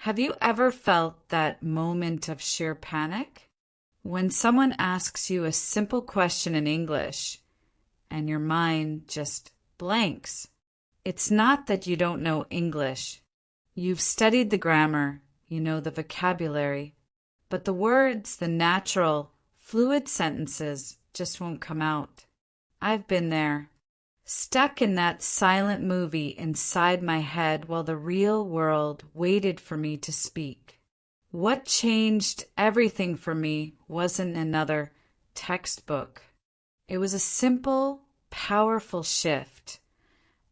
Have you ever felt that moment of sheer panic? When someone asks you a simple question in English and your mind just blanks. It's not that you don't know English. You've studied the grammar, you know the vocabulary, but the words, the natural, fluid sentences just won't come out. I've been there, stuck in that silent movie inside my head while the real world waited for me to speak. What changed everything for me wasn't another textbook. It was a simple, powerful shift.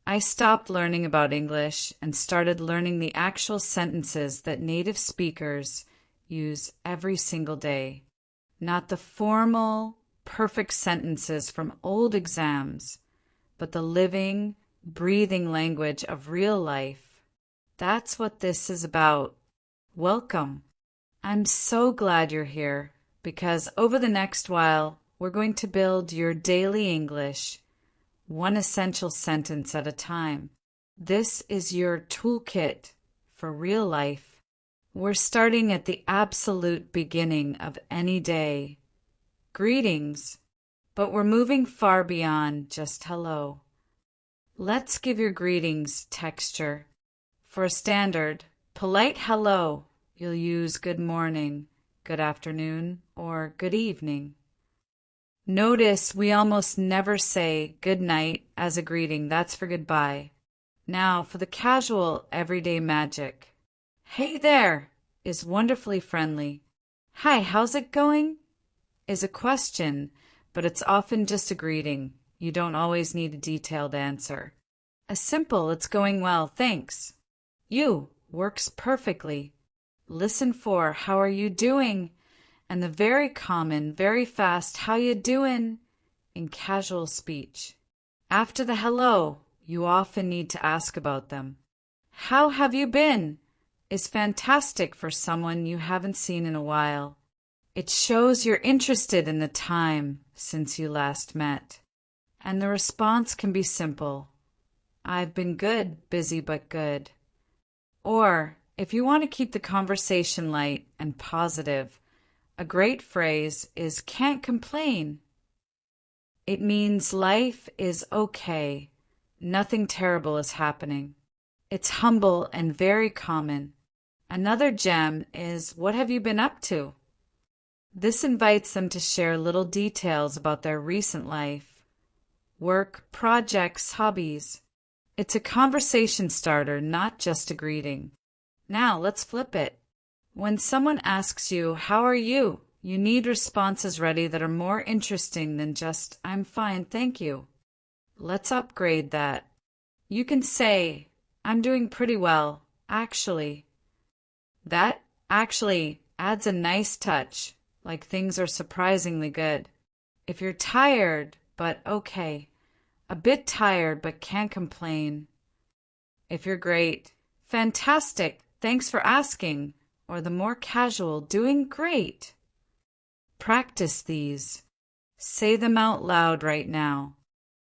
I stopped learning about English and started learning the actual sentences that native speakers use every single day. Not the formal, perfect sentences from old exams, but the living, breathing language of real life. That's what this is about. Welcome. I'm so glad you're here because over the next while, we're going to build your daily English, one essential sentence at a time. This is your toolkit for real life. We're starting at the absolute beginning of any day. Greetings, but we're moving far beyond just hello. Let's give your greetings texture. For a standard, polite hello, you'll use good morning, good afternoon, or good evening. Notice we almost never say good night as a greeting. That's for goodbye. Now for the casual, everyday magic. Hey there is wonderfully friendly. Hi, how's it going? Is a question, but it's often just a greeting. You don't always need a detailed answer. A simple, it's going well, thanks. You works perfectly. Listen for, how are you doing? And the very common, very fast, how you doing? In casual speech. After the hello, you often need to ask about them. How have you been? Is fantastic for someone you haven't seen in a while. It shows you're interested in the time since you last met. And the response can be simple. I've been good, busy but good. Or, if you want to keep the conversation light and positive, a great phrase is can't complain. It means life is okay. Nothing terrible is happening. It's humble and very common. Another gem is what have you been up to? This invites them to share little details about their recent life, work, projects, hobbies. It's a conversation starter, not just a greeting. Now let's flip it. When someone asks you, how are you? You need responses ready that are more interesting than just, I'm fine, thank you. Let's upgrade that. You can say, I'm doing pretty well, actually. That actually adds a nice touch, like things are surprisingly good. If you're tired, but okay. A bit tired, but can't complain. If you're great, fantastic, thanks for asking. Or the more casual, doing great. Practice these. Say them out loud right now.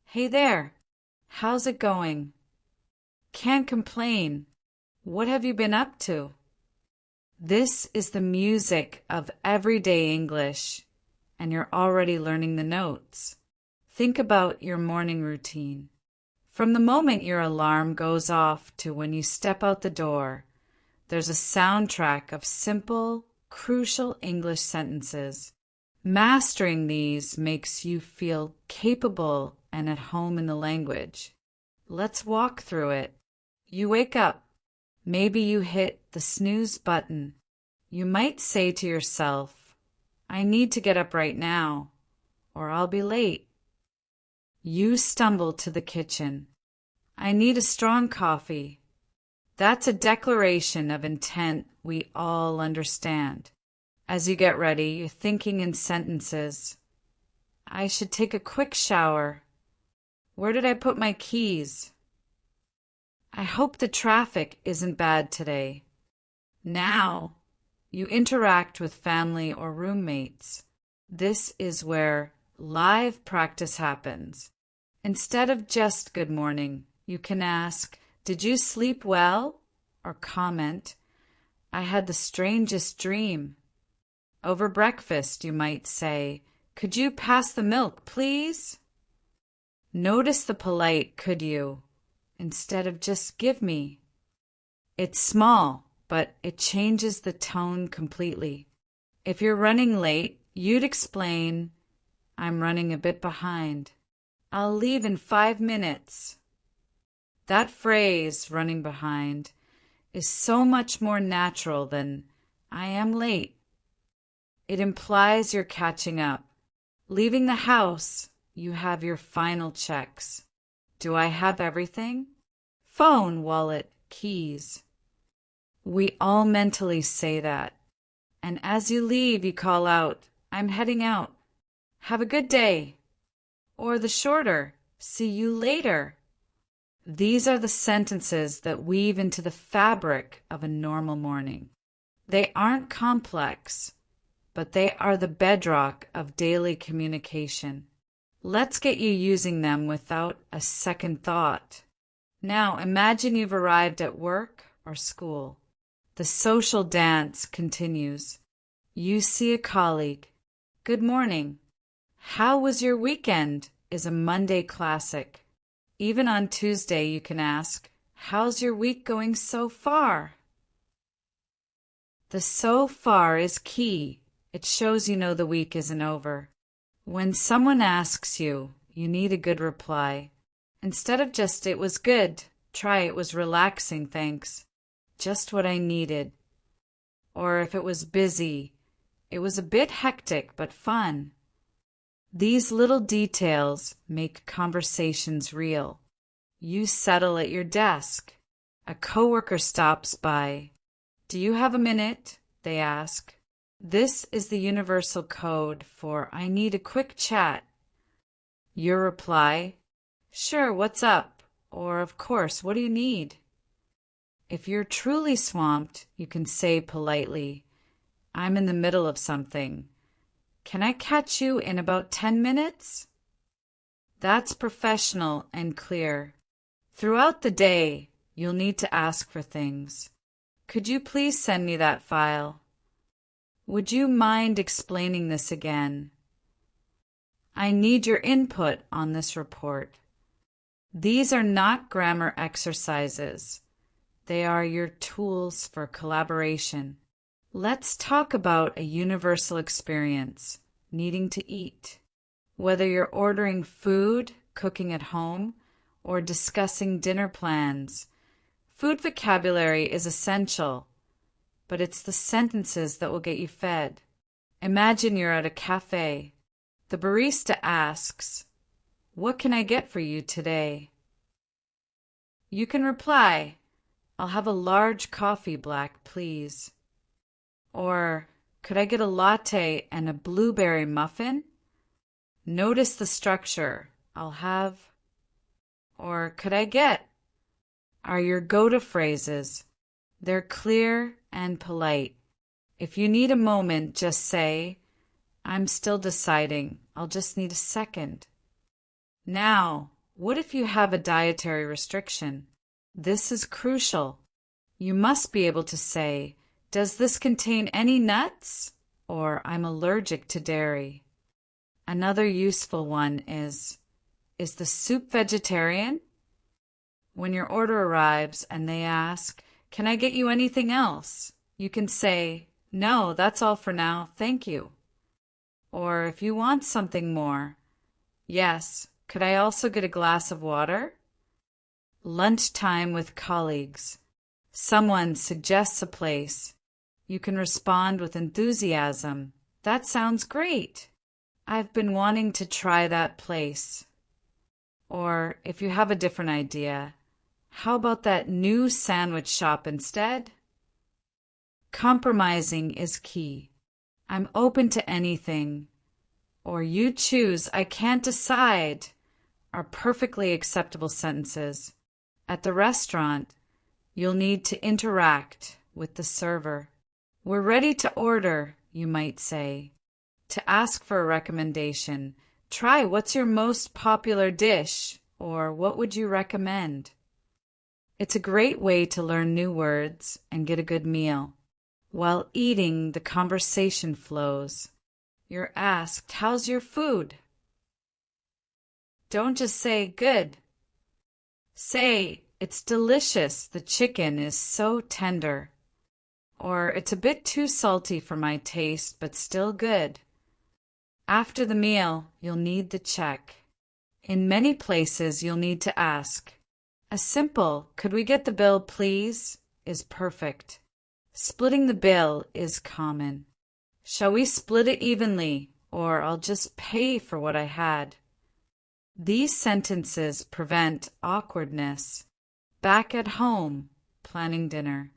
Hey there, how's it going? Can't complain. What have you been up to? This is the music of everyday English, and you're already learning the notes. Think about your morning routine. From the moment your alarm goes off to when you step out the door, there's a soundtrack of simple, crucial English sentences. Mastering these makes you feel capable and at home in the language. Let's walk through it. You wake up. Maybe you hit the snooze button. You might say to yourself, I need to get up right now, or I'll be late. You stumble to the kitchen. I need a strong coffee. That's a declaration of intent we all understand. As you get ready, you're thinking in sentences. I should take a quick shower. Where did I put my keys? I hope the traffic isn't bad today. Now, you interact with family or roommates. This is where live practice happens. Instead of just good morning, you can ask, did you sleep well? Or comment, I had the strangest dream. Over breakfast, you might say, "Could you pass the milk, please?" Notice the polite "could you" instead of just "give me." It's small, but it changes the tone completely. If you're running late, you'd explain, "I'm running a bit behind. I'll leave in 5 minutes." That phrase, "running behind," is so much more natural than "I am late." It implies you're catching up. Leaving the house, you have your final checks. Do I have everything? Phone, wallet, keys. We all mentally say that. And as you leave, you call out, "I'm heading out. Have a good day." Or the shorter, "See you later." These are the sentences that weave into the fabric of a normal morning. They aren't complex, but they are the bedrock of daily communication. Let's get you using them without a second thought. Now imagine you've arrived at work or school. The social dance continues. You see a colleague. "Good morning. How was your weekend?" is a Monday classic. Even on Tuesday, you can ask, "How's your week going so far?" The "so far" is key. It shows you know the week isn't over. When someone asks you, you need a good reply. Instead of just "it was good," try "it was relaxing, thanks. Just what I needed." Or if it was busy, "It was a bit hectic but fun." These little details make conversations real. You settle at your desk. A coworker stops by. "Do you have a minute?" they ask. This is the universal code for "I need a quick chat." Your reply, "Sure, what's up?" Or, "Of course, what do you need?" If you're truly swamped, you can say politely, "I'm in the middle of something. Can I catch you in about 10 minutes? That's professional and clear. Throughout the day, you'll need to ask for things. "Could you please send me that file?" "Would you mind explaining this again?" "I need your input on this report." These are not grammar exercises. They are your tools for collaboration. Let's talk about a universal experience, needing to eat. Whether you're ordering food, cooking at home, or discussing dinner plans, food vocabulary is essential, but it's the sentences that will get you fed. Imagine you're at a cafe. The barista asks, "What can I get for you today?" You can reply, "I'll have a large coffee black, please." Or, "Could I get a latte and a blueberry muffin?" Notice the structure. "I'll have," or "could I get," are your go-to phrases. They're clear and polite. If you need a moment, just say, "I'm still deciding. I'll just need a second." Now, what if you have a dietary restriction? This is crucial. You must be able to say, "Does this contain any nuts?" Or, "I'm allergic to dairy." Another useful one is the soup vegetarian? When your order arrives and they ask, "Can I get you anything else?" you can say, "No, that's all for now, thank you." Or if you want something more, "Yes, could I also get a glass of water?" Lunchtime with colleagues. Someone suggests a place. You can respond with enthusiasm, "That sounds great. I've been wanting to try that place." Or if you have a different idea, "How about that new sandwich shop instead?" Compromising is key. "I'm open to anything," or "You choose, I can't decide," are perfectly acceptable sentences. At the restaurant, you'll need to interact with the server. "We're ready to order," you might say. To ask for a recommendation, try "What's your most popular dish?" or "What would you recommend?" It's a great way to learn new words and get a good meal. While eating, the conversation flows. You're asked, "How's your food?" Don't just say, "Good." Say, "It's delicious. The chicken is so tender." Or, "It's a bit too salty for my taste, but still good." After the meal, you'll need the check. In many places, you'll need to ask. A simple, "Could we get the bill, please?" is perfect. Splitting the bill is common. "Shall we split it evenly?" or "I'll just pay for what I had." These sentences prevent awkwardness. Back at home, planning dinner.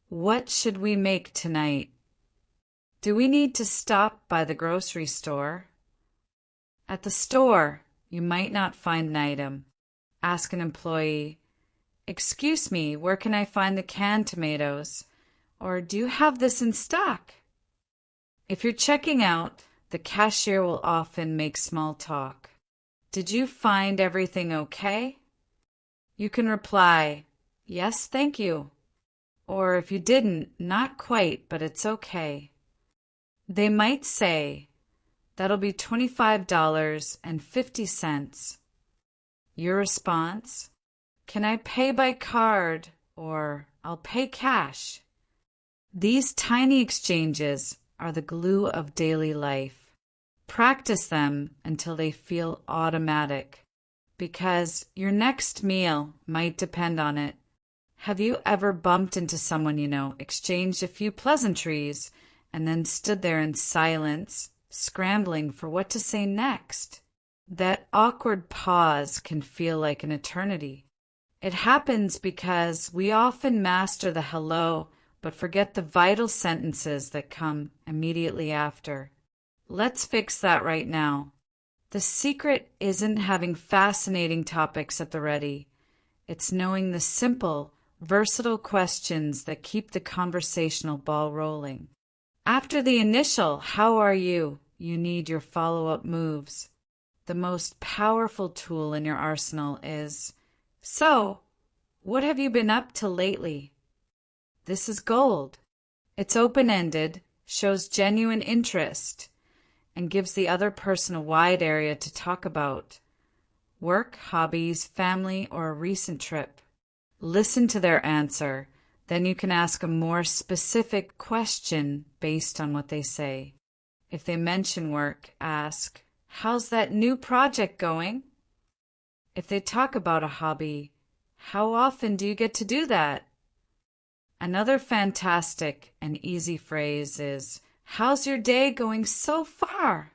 What should we make tonight? Do we need to stop by the grocery store? At the store, you might not find an item. Ask an employee, "Excuse me, where can I find the canned tomatoes?" Or, "Do you have this in stock?" If you're checking out, the cashier will often make small talk. "Did you find everything okay?" You can reply, "Yes, thank you." Or if you didn't, "Not quite, but it's okay." They might say, "That'll be $25.50. Your response, "Can I pay by card?" or "I'll pay cash." These tiny exchanges are the glue of daily life. Practice them until they feel automatic, because your next meal might depend on it. Have you ever bumped into someone you know, exchanged a few pleasantries, and then stood there in silence, scrambling for what to say next? That awkward pause can feel like an eternity. It happens because we often master the hello, but forget the vital sentences that come immediately after. Let's fix that right now. The secret isn't having fascinating topics at the ready. It's knowing the simple, versatile questions that keep the conversational ball rolling. After the initial "How are you?" you need your follow-up moves. The most powerful tool in your arsenal is, "So, what have you been up to lately?" This is gold. It's open-ended, shows genuine interest, and gives the other person a wide area to talk about. Work, hobbies, family, or a recent trip. Listen to their answer. Then you can ask a more specific question based on what they say. If they mention work, ask, "How's that new project going?" If they talk about a hobby, "How often do you get to do that?" Another fantastic and easy phrase is, "How's your day going so far?"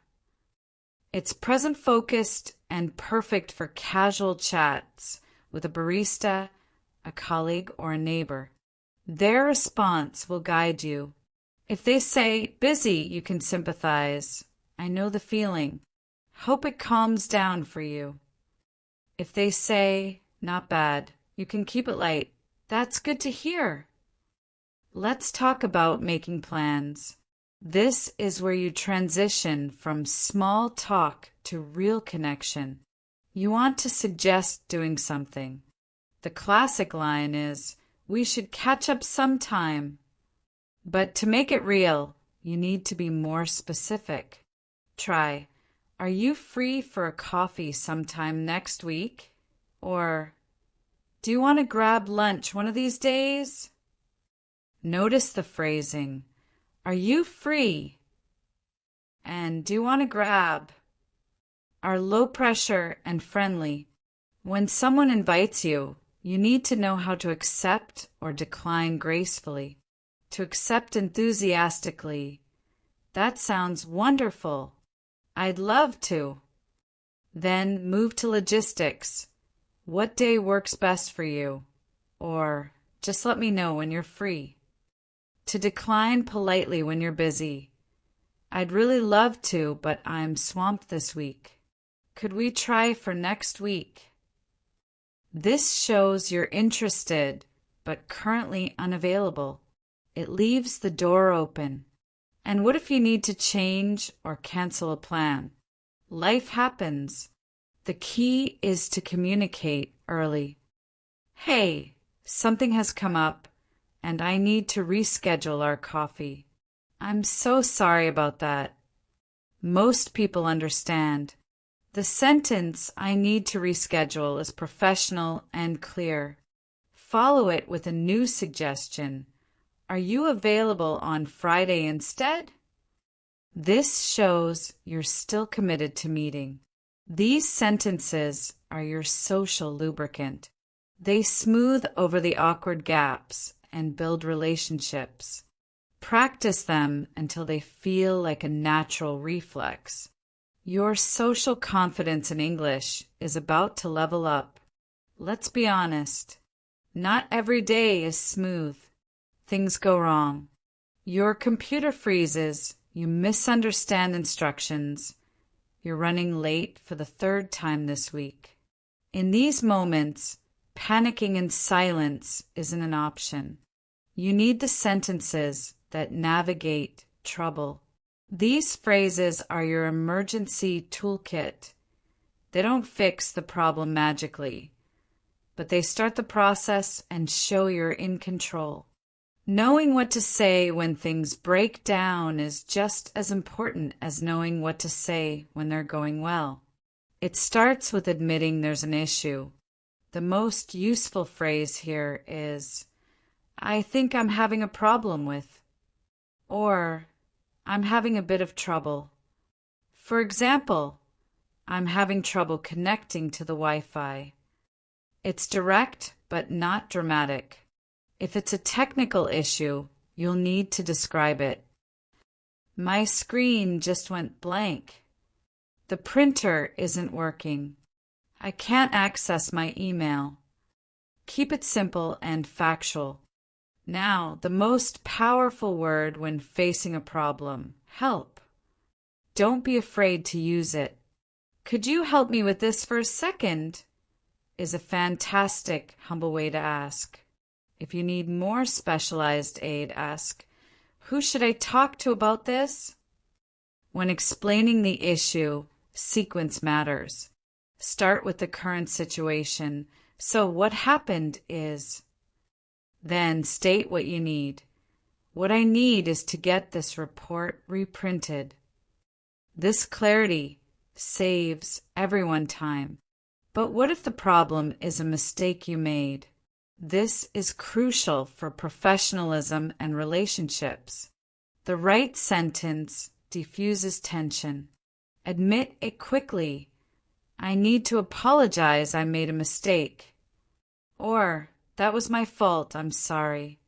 It's present-focused and perfect for casual chats with a barista, a colleague, or a neighbor. Their response will guide you. If they say, "Busy," you can sympathize. "I know the feeling. Hope it calms down for you." If they say, "Not bad," you can keep it light. "That's good to hear." Let's talk about making plans. This is where you transition from small talk to real connection. You want to suggest doing something. The classic line is, "We should catch up sometime." But to make it real, you need to be more specific. Try, "Are you free for a coffee sometime next week?" Or, "Do you want to grab lunch one of these days?" Notice the phrasing. "Are you free?" and "Do you want to grab?" are low pressure and friendly. When someone invites you, you need to know how to accept or decline gracefully. To accept enthusiastically, "That sounds wonderful. I'd love to." Then move to logistics. "What day works best for you?" Or, "Just let me know when you're free." To decline politely when you're busy. "I'd really love to, but I'm swamped this week. Could we try for next week?" This shows you're interested, but currently unavailable. It leaves the door open. And what if you need to change or cancel a plan? Life happens. The key is to communicate early. "Hey, something has come up. and I need to reschedule our coffee. I'm so sorry about that. Most people understand. The sentence, I need to reschedule, is professional and clear. Follow it with a new suggestion. Are you available on Friday instead? This shows you're still committed to meeting. These sentences are your social lubricant. They smooth over the awkward gaps and build relationships. Practice them until they feel like a natural reflex. Your social confidence in English is about to level up. Let's be honest. Not every day is smooth. Things go wrong. Your computer freezes. You misunderstand instructions. You're running late for the third time this week. In these moments, panicking in silence isn't an option. You need the sentences that navigate trouble. These phrases are your emergency toolkit. They don't fix the problem magically, but they start the process and show you're in control. Knowing what to say when things break down is just as important as knowing what to say when they're going well. It starts with admitting there's an issue. The most useful phrase here is, I think I'm having a problem with, or I'm having a bit of trouble. For example, I'm having trouble connecting to the Wi-Fi. It's direct but not dramatic. If it's a technical issue, you'll need to describe it. My screen just went blank. The printer isn't working. I can't access my email. Keep it simple and factual. Now, the most powerful word when facing a problem, help. Don't be afraid to use it. Could you help me with this for a second? Is a fantastic, humble way to ask. If you need more specialized aid, ask, who should I talk to about this? When explaining the issue, sequence matters. Start with the current situation. So what happened is, then state what you need. What I need is to get this report reprinted. This clarity saves everyone time. But what if the problem is a mistake you made? This is crucial for professionalism and relationships. The right sentence diffuses tension. Admit it quickly. I need to apologize, I made a mistake. Or, that was my fault, I'm sorry.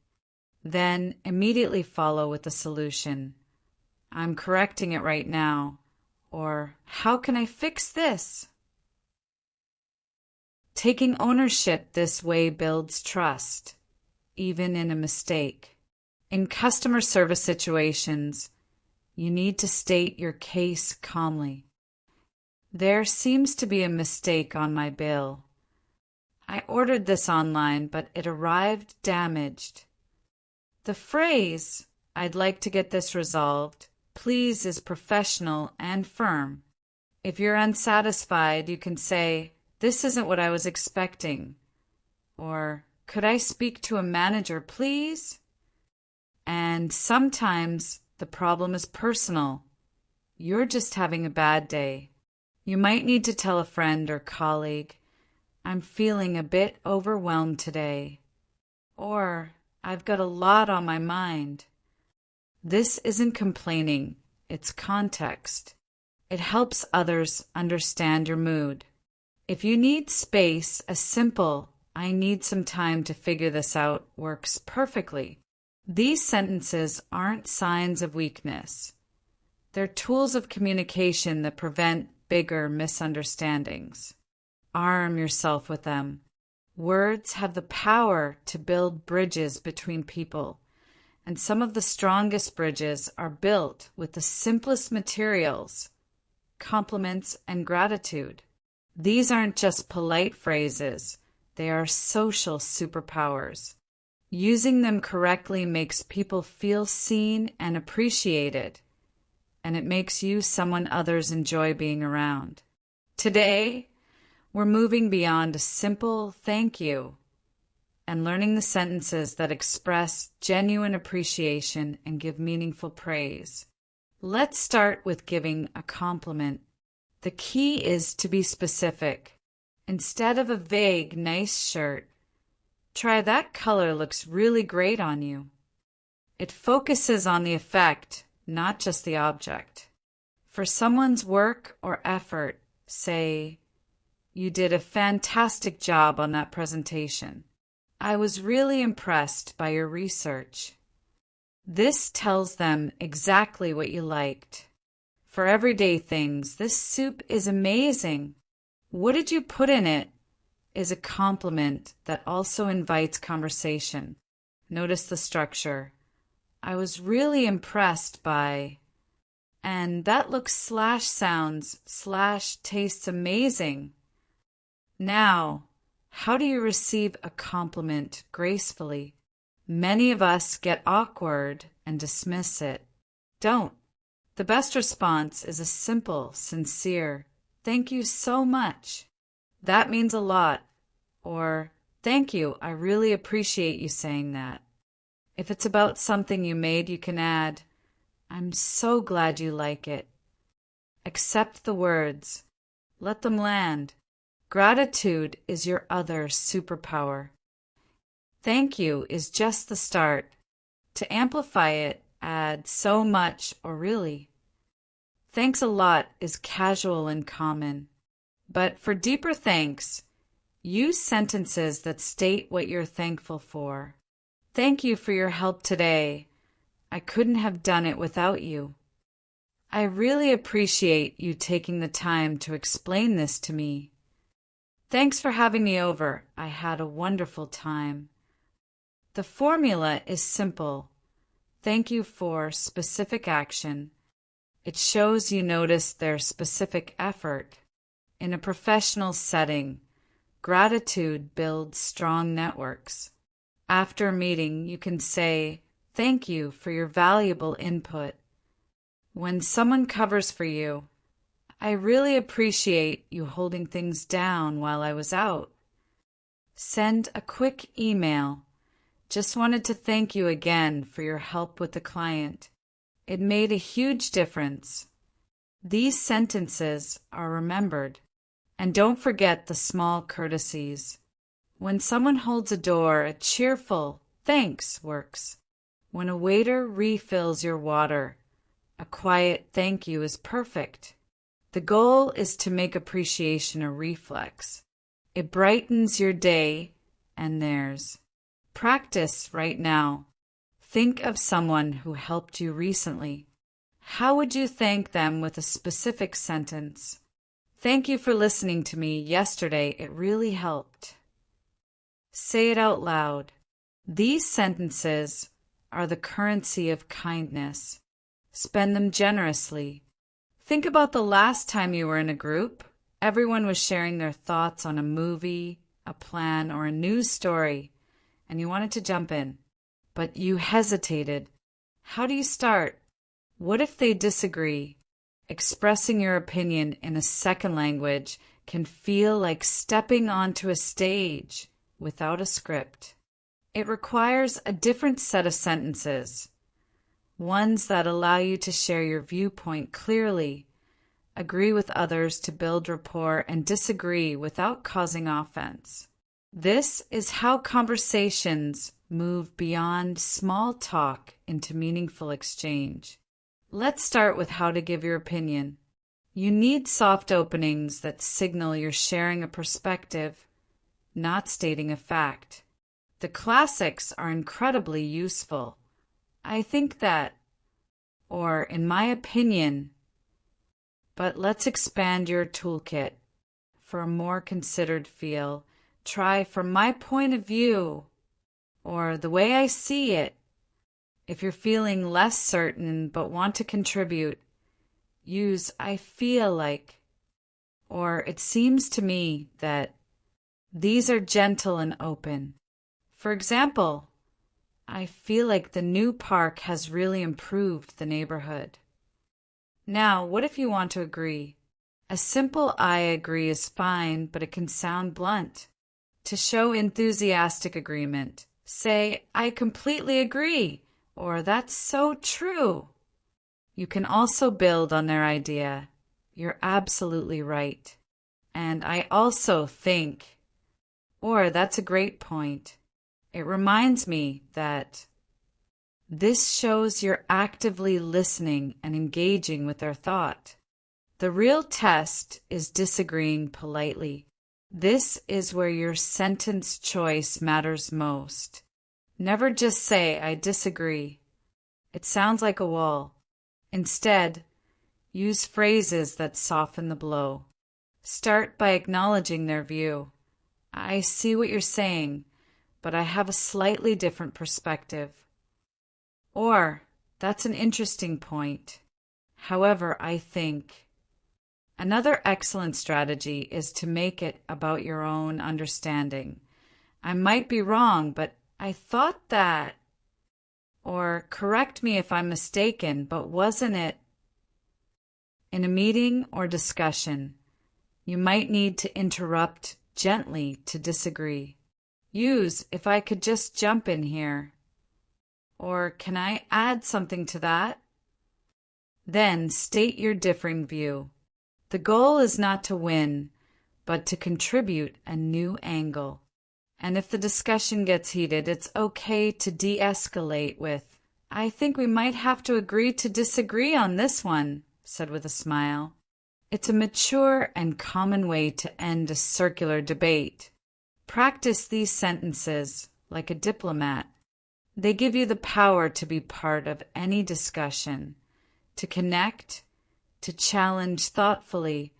Then immediately follow with the solution. I'm correcting it right now. Or, how can I fix this? Taking ownership this way builds trust, even in a mistake. In customer service situations, you need to state your case calmly. There seems to be a mistake on my bill. I ordered this online, but it arrived damaged. The phrase, I'd like to get this resolved, please, is professional and firm. If you're unsatisfied, you can say, this isn't what I was expecting. Or, could I speak to a manager, please? And sometimes the problem is personal. You're just having a bad day. You might need to tell a friend or colleague, I'm feeling a bit overwhelmed today. Or, I've got a lot on my mind. This isn't complaining, it's context. It helps others understand your mood. If you need space, a simple, I need some time to figure this out works perfectly. These sentences aren't signs of weakness. They're tools of communication that prevent bigger misunderstandings. Arm yourself with them. Words have the power to build bridges between people, and some of the strongest bridges are built with the simplest materials, compliments and gratitude. These aren't just polite phrases, they are social superpowers. Using them correctly makes people feel seen and appreciated, and it makes you someone others enjoy being around. Today, we're moving beyond a simple thank you and learning the sentences that express genuine appreciation and give meaningful praise. Let's start with giving a compliment. The key is to be specific. Instead of a vague, nice shirt, try that color looks really great on you. It focuses on the effect, not just the object. For someone's work or effort, say, you did a fantastic job on that presentation. I was really impressed by your research. This tells them exactly what you liked. For everyday things, this soup is amazing. What did you put in it? Is a compliment that also invites conversation. Notice the structure. I was really impressed by, and that looks /sounds /tastes amazing. Now, how do you receive a compliment gracefully? Many of us get awkward and dismiss it. Don't. The best response is a simple, sincere, "Thank you so much. That means a lot." Or, "Thank you, I really appreciate you saying that." If it's about something you made, you can add, "I'm so glad you like it." Accept the words. Let them land. Gratitude is your other superpower. Thank you is just the start. To amplify it, add "so much" or "really." Thanks a lot is casual and common. But for deeper thanks, use sentences that state what you're thankful for. Thank you for your help today. I couldn't have done it without you. I really appreciate you taking the time to explain this to me. Thanks for having me over. I had a wonderful time. The formula is simple. Thank you for specific action. It shows you notice their specific effort. In a professional setting, gratitude builds strong networks. After a meeting, you can say, "Thank you for your valuable input." When someone covers for you, "I really appreciate you holding things down while I was out." Send a quick email. "Just wanted to thank you again for your help with the client. It made a huge difference." These sentences are remembered. And don't forget the small courtesies. When someone holds a door, a cheerful "thanks" works. When a waiter refills your water, a quiet "thank you" is perfect. The goal is to make appreciation a reflex. It brightens your day and theirs. Practice right now. Think of someone who helped you recently. How would you thank them with a specific sentence? "Thank you for listening to me yesterday. It really helped." Say it out loud. These sentences are the currency of kindness. Spend them generously. Think about the last time you were in a group. Everyone was sharing their thoughts on a movie, a plan, or a news story, and you wanted to jump in, but you hesitated. How do you start? What if they disagree? Expressing your opinion in a second language can feel like stepping onto a stage without a script. It requires a different set of sentences. Ones that allow you to share your viewpoint clearly, agree with others to build rapport, and disagree without causing offense. This is how conversations move beyond small talk into meaningful exchange. Let's start with how to give your opinion. You need soft openings that signal you're sharing a perspective, not stating a fact. The classics are incredibly useful. "I think that," or "in my opinion." But let's expand your toolkit. For a more considered feel, try "from my point of view," or "the way I see it." If you're feeling less certain but want to contribute, use "I feel like," or "it seems to me that." These are gentle and open. For example, "I feel like the new park has really improved the neighborhood." Now, what if you want to agree? A simple "I agree" is fine, but it can sound blunt. To show enthusiastic agreement, say, I completely agree, or that's so true. You can also build on their idea. You're absolutely right. And I also think, or that's a great point. It reminds me that this shows you're actively listening and engaging with their thought. The real test is disagreeing politely. This is where your sentence choice matters most. Never just say, I disagree. It sounds like a wall. Instead, use phrases that soften the blow. Start by acknowledging their view. I see what you're saying, but I have a slightly different perspective. Or, that's an interesting point. However, I think. Another excellent strategy is to make it about your own understanding. I might be wrong, but I thought that. Or correct me if I'm mistaken, but wasn't it? In a meeting or discussion, you might need to interrupt gently to disagree. Use, if I could just jump in here. Or can I add something to that? Then state your differing view. The goal is not to win, but to contribute a new angle. And if the discussion gets heated, it's okay to de-escalate with, I think we might have to agree to disagree on this one, said with a smile. It's a mature and common way to end a circular debate. Practice these sentences like a diplomat. They give you the power to be part of any discussion, to connect, to challenge thoughtfully,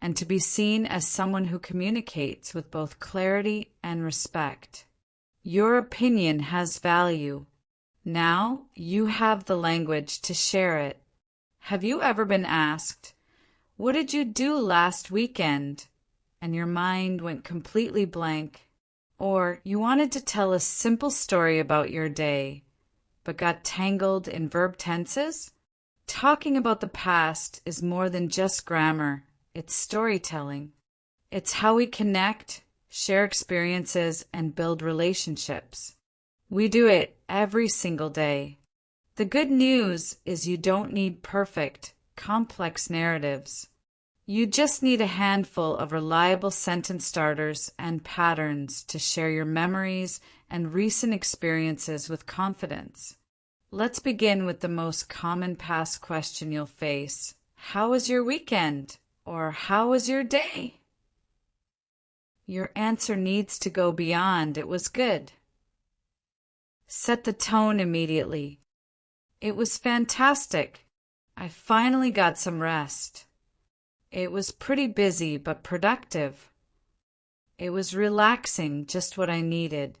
and to be seen as someone who communicates with both clarity and respect. Your opinion has value. Now you have the language to share it. Have you ever been asked, what did you do last weekend? And your mind went completely blank. Or you wanted to tell a simple story about your day, but got tangled in verb tenses? Talking about the past is more than just grammar. It's storytelling. It's how we connect, share experiences, and build relationships. We do it every single day. The good news is you don't need perfect, complex narratives. You just need a handful of reliable sentence starters and patterns to share your memories and recent experiences with confidence. Let's begin with the most common past question you'll face. How was your weekend? Or how was your day? Your answer needs to go beyond, it was good. Set the tone immediately. It was fantastic. I finally got some rest. It was pretty busy but productive. It was relaxing, just what I needed.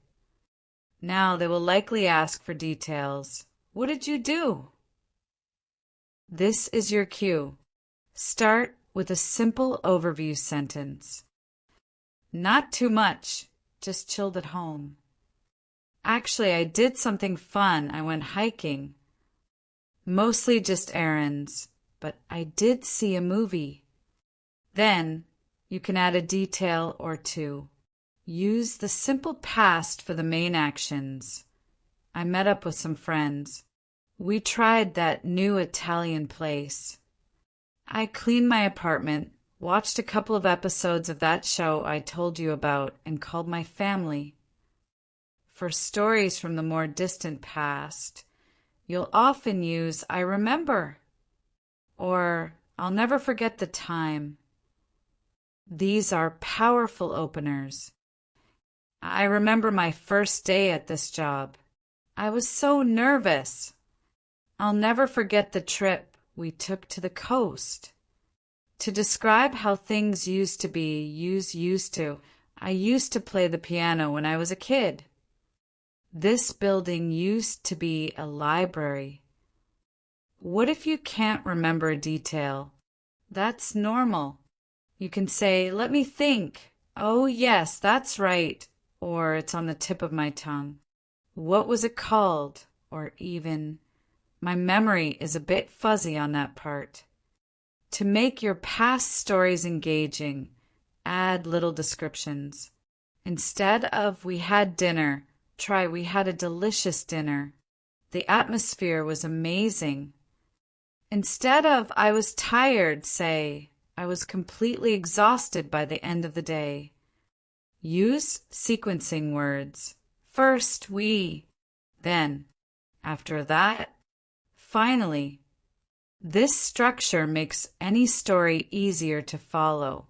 Now they will likely ask for details. What did you do? This is your cue. Start with a simple overview sentence. Not too much, just chilled at home. Actually, I did something fun. I went hiking. Mostly just errands, but I did see a movie. Then you can add a detail or two. Use the simple past for the main actions. I met up with some friends. We tried that new Italian place. I cleaned my apartment, watched a couple of episodes of that show I told you about, and called my family. For stories from the more distant past, you'll often use I remember or I'll never forget the time. These are powerful openers. I remember my first day at this job. I was so nervous. I'll never forget the trip we took to the coast. To describe how things used to be, use used to. I used to play the piano when I was a kid. This building used to be a library. What if you can't remember a detail? That's normal. You can say, let me think. Oh, yes, that's right. Or it's on the tip of my tongue. What was it called? Or even, my memory is a bit fuzzy on that part. To make your past stories engaging, add little descriptions. Instead of we had dinner, try we had a delicious dinner. The atmosphere was amazing. Instead of I was tired, say I was completely exhausted by the end of the day. Use sequencing words. First, we, then, after that, finally. This structure makes any story easier to follow.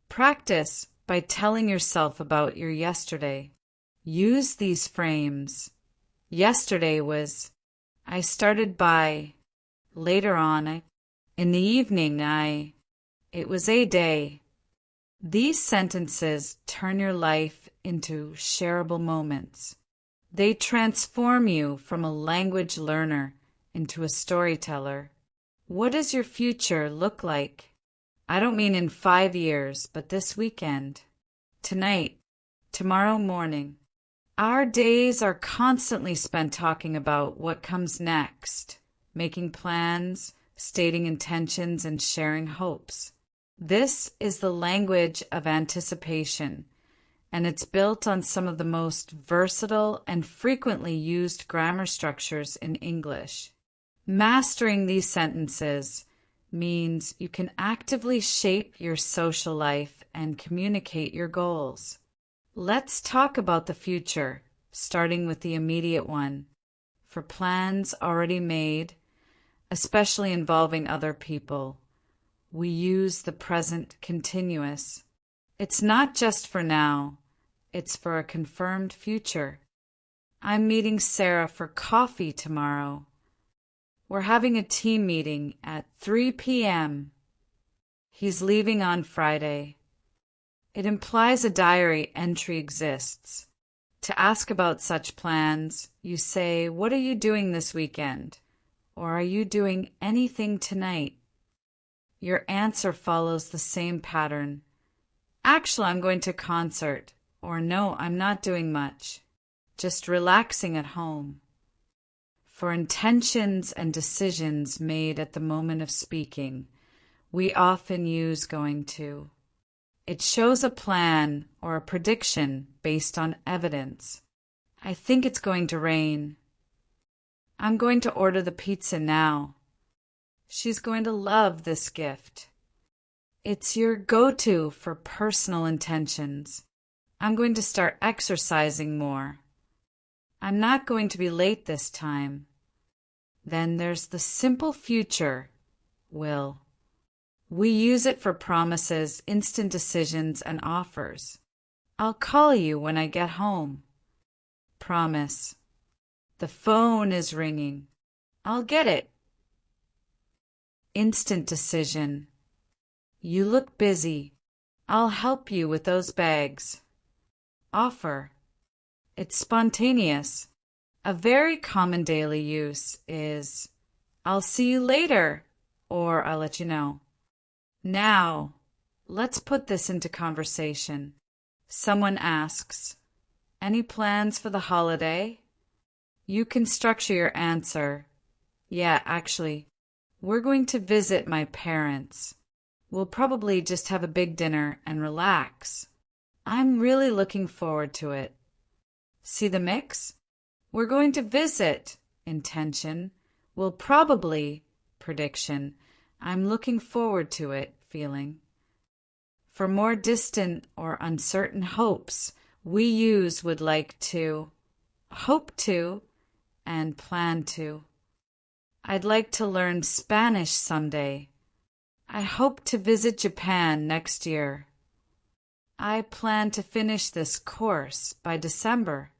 Practice by telling yourself about your yesterday. Use these frames. Yesterday was, I started by, later on, in the evening, it was a day. These sentences turn your life into shareable moments. They transform you from a language learner into a storyteller. What does your future look like? I don't mean in 5 years, but this weekend, tonight, tomorrow morning. Our days are constantly spent talking about what comes next, making plans, stating intentions, and sharing hopes. This is the language of anticipation, and it's built on some of the most versatile and frequently used grammar structures in English. Mastering these sentences means you can actively shape your social life and communicate your goals. Let's talk about the future, starting with the immediate one. For plans already made, especially involving other people, we use the present continuous. It's not just for now, it's for a confirmed future. I'm meeting Sarah for coffee tomorrow. We're having a team meeting at 3 p.m. He's leaving on Friday. It implies a diary entry exists. To ask about such plans, you say, "What are you doing this weekend?" Or "Are you doing anything tonight?" Your answer follows the same pattern. "Actually, I'm going to a concert," or "No, I'm not doing much. Just relaxing at home." For intentions and decisions made at the moment of speaking, we often use going to. It shows a plan or a prediction based on evidence. I think it's going to rain. I'm going to order the pizza now. She's going to love this gift. It's your go-to for personal intentions. I'm going to start exercising more. I'm not going to be late this time. Then there's the simple future, will. We use it for promises, instant decisions, and offers. I'll call you when I get home. Promise. The phone is ringing. I'll get it. Instant decision. You look busy. I'll help you with those bags. Offer. It's spontaneous. A very common daily use is, "I'll see you later," or "I'll let you know." Now, let's put this into conversation. Someone asks, "Any plans for the holiday?" You can structure your answer. "Yeah, actually, we're going to visit my parents. We'll probably just have a big dinner and relax. I'm really looking forward to it." See the mix? We're going to visit, intention. We'll probably, prediction. I'm looking forward to it, feeling. For more distant or uncertain hopes, we use would like to, hope to, and plan to. I'd like to learn Spanish someday. I hope to visit Japan next year. I plan to finish this course by December.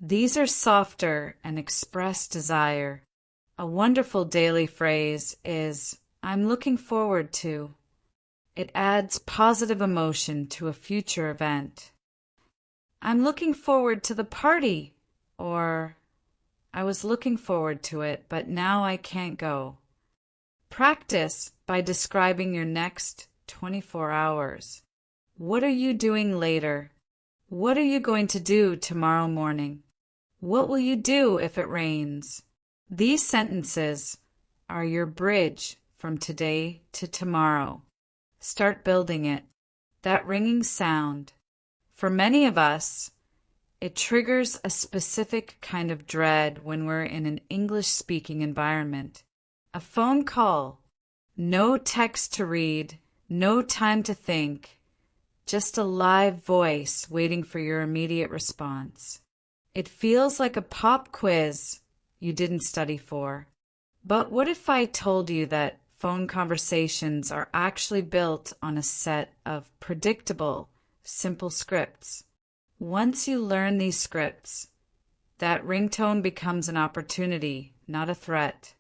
These are softer and express desire. A wonderful daily phrase is, "I'm looking forward to." It adds positive emotion to a future event. "I'm looking forward to the party," or "I was looking forward to it, but now I can't go." Practice by describing your next 24 hours. What are you doing later? What are you going to do tomorrow morning? What will you do if it rains? These sentences are your bridge from today to tomorrow. Start building it. That ringing sound. For many of us, it triggers a specific kind of dread when we're in an English-speaking environment. A phone call, no text to read, no time to think, just a live voice waiting for your immediate response. It feels like a pop quiz you didn't study for. But what if I told you that phone conversations are actually built on a set of predictable, simple scripts? Once you learn these scripts, that ringtone becomes an opportunity, not a threat.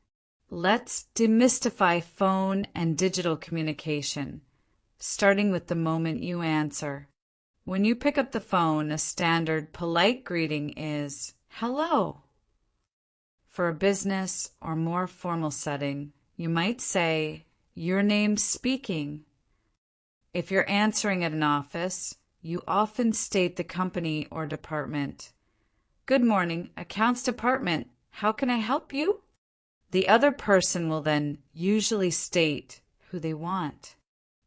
Let's demystify phone and digital communication, starting with the moment you answer. When you pick up the phone, a standard polite greeting is "Hello." For a business or more formal setting, you might say, "Your name's speaking." If you're answering at an office, you often state the company or department. "Good morning, accounts department. How can I help you?" The other person will then usually state who they want.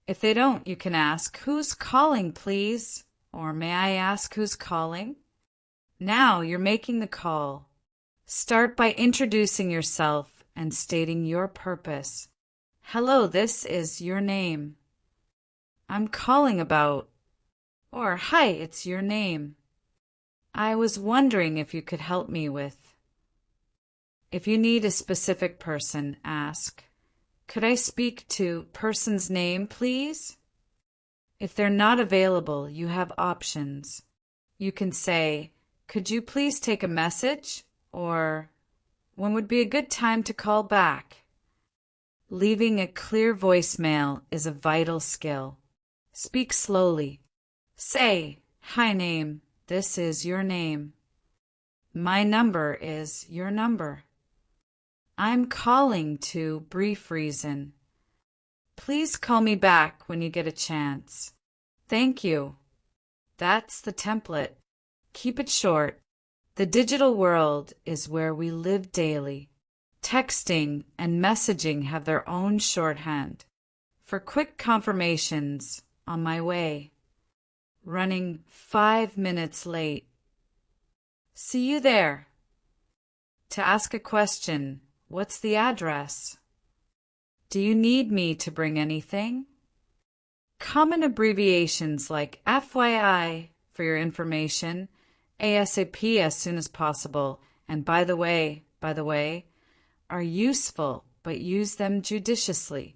If they don't, you can ask, "Who's calling, please?" Or, "May I ask who's calling?" Now you're making the call. Start by introducing yourself and stating your purpose. "Hello, this is your name. I'm calling about," or "Hi, it's your name. I was wondering if you could help me with." If you need a specific person, ask, "Could I speak to person's name, please?" If they're not available, you have options. You can say, "Could you please take a message?" or "When would be a good time to call back?" Leaving a clear voicemail is a vital skill. Speak slowly. Say, "Hi name, this is your name. My number is your number. I'm calling to brief reason. Please call me back when you get a chance. Thank you." That's the template. Keep it short. The digital world is where we live daily. Texting and messaging have their own shorthand. For quick confirmations, "On my way." Running 5 minutes late. "See you there." To ask a question, "What's the address?" "Do you need me to bring anything?" Common abbreviations like FYI for your information, ASAP as soon as possible, and by the way, are useful, but use them judiciously.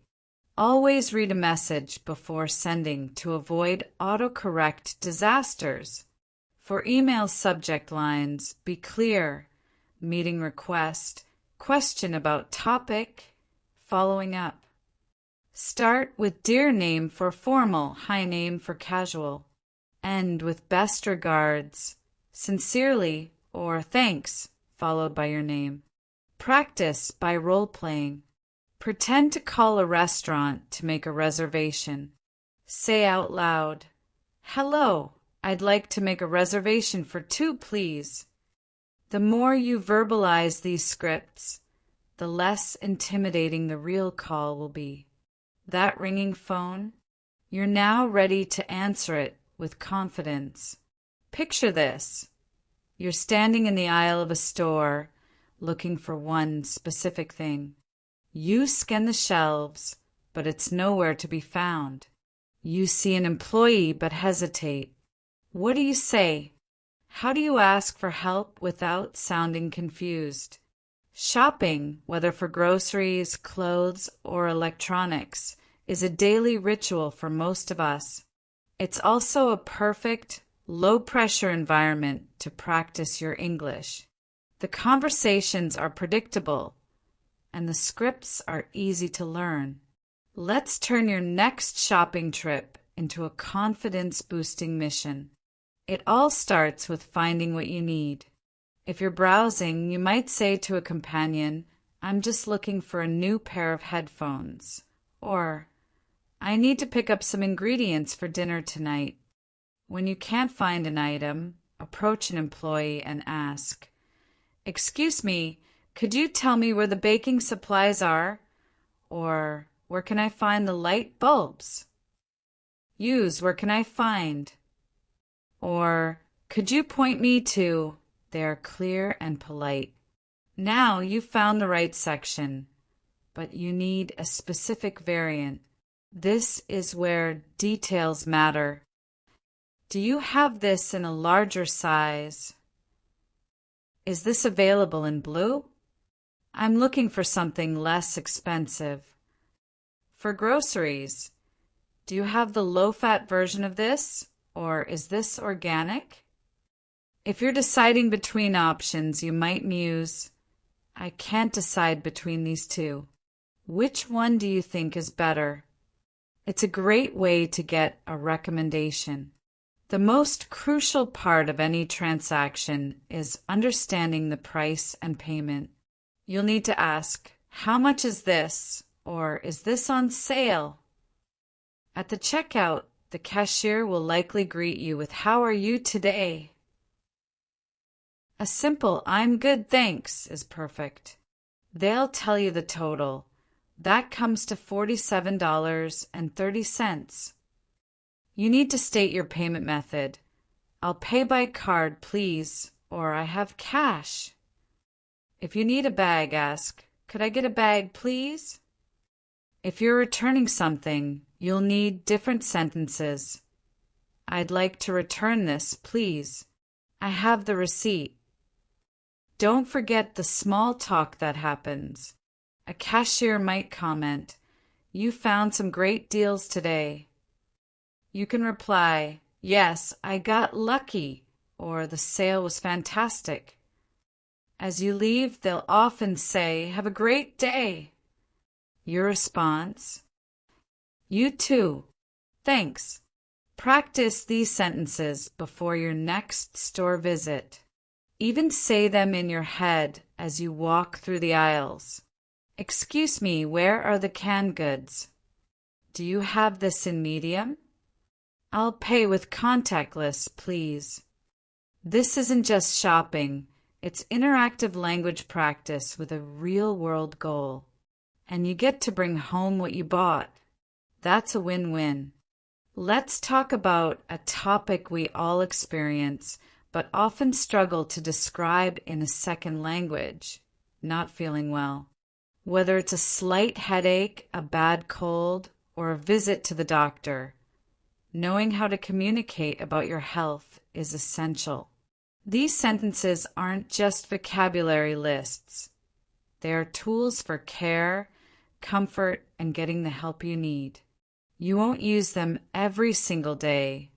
Always read a message before sending to avoid autocorrect disasters. For email subject lines, be clear: meeting request, question about topic, following up. Start with "Dear name" for formal, "Hi name" for casual. End with "Best regards," "Sincerely," or "Thanks," followed by your name. Practice by role-playing. Pretend to call a restaurant to make a reservation. Say out loud, "Hello, I'd like to make a reservation for 2, please." The more you verbalize these scripts, the less intimidating the real call will be. That ringing phone, you're now ready to answer it with confidence. Picture this. You're standing in the aisle of a store looking for one specific thing. You scan the shelves, but it's nowhere to be found. You see an employee but hesitate. What do you say? How do you ask for help without sounding confused? Shopping, whether for groceries, clothes, or electronics, is a daily ritual for most of us. It's also a perfect, low-pressure environment to practice your English. The conversations are predictable, and the scripts are easy to learn. Let's turn your next shopping trip into a confidence-boosting mission. It all starts with finding what you need. If you're browsing, you might say to a companion, "I'm just looking for a new pair of headphones," or "I need to pick up some ingredients for dinner tonight." When you can't find an item, approach an employee and ask, "Excuse me, could you tell me where the baking supplies are?" Or, "Where can I find the light bulbs?" Use "Where can I find?" Or, could you point me to? They are clear and polite. Now you've found the right section, but you need a specific variant. This is where details matter. Do you have this in a larger size? Is this available in blue? I'm looking for something less expensive. For groceries, do you have the low-fat version of this, or is this organic? If you're deciding between options, you might muse, I can't decide between these two. Which one do you think is better? It's a great way to get a recommendation. The most crucial part of any transaction is understanding the price and payment. You'll need to ask, how much is this? Or is this on sale? At the checkout, the cashier will likely greet you with, how are you today? A simple, I'm good, thanks, is perfect. They'll tell you the total. That comes to $47.30. You need to state your payment method. I'll pay by card, please, or I have cash. If you need a bag, ask, could I get a bag, please? If you're returning something, you'll need different sentences. I'd like to return this, please. I have the receipt. Don't forget the small talk that happens. A cashier might comment, you found some great deals today. You can reply, yes, I got lucky, or the sale was fantastic. As you leave, they'll often say, have a great day. Your response, you too. Thanks. Practice these sentences before your next store visit. Even say them in your head as you walk through the aisles. Excuse me, where are the canned goods? Do you have this in medium? I'll pay with contactless, please. This isn't just shopping. It's interactive language practice with a real-world goal. And you get to bring home what you bought. That's a win-win. Let's talk about a topic we all experience, but often struggle to describe in a second language, not feeling well. Whether it's a slight headache, a bad cold, or a visit to the doctor, knowing how to communicate about your health is essential. These sentences aren't just vocabulary lists. They are tools for care, comfort, and getting the help you need. You won't use them every single day,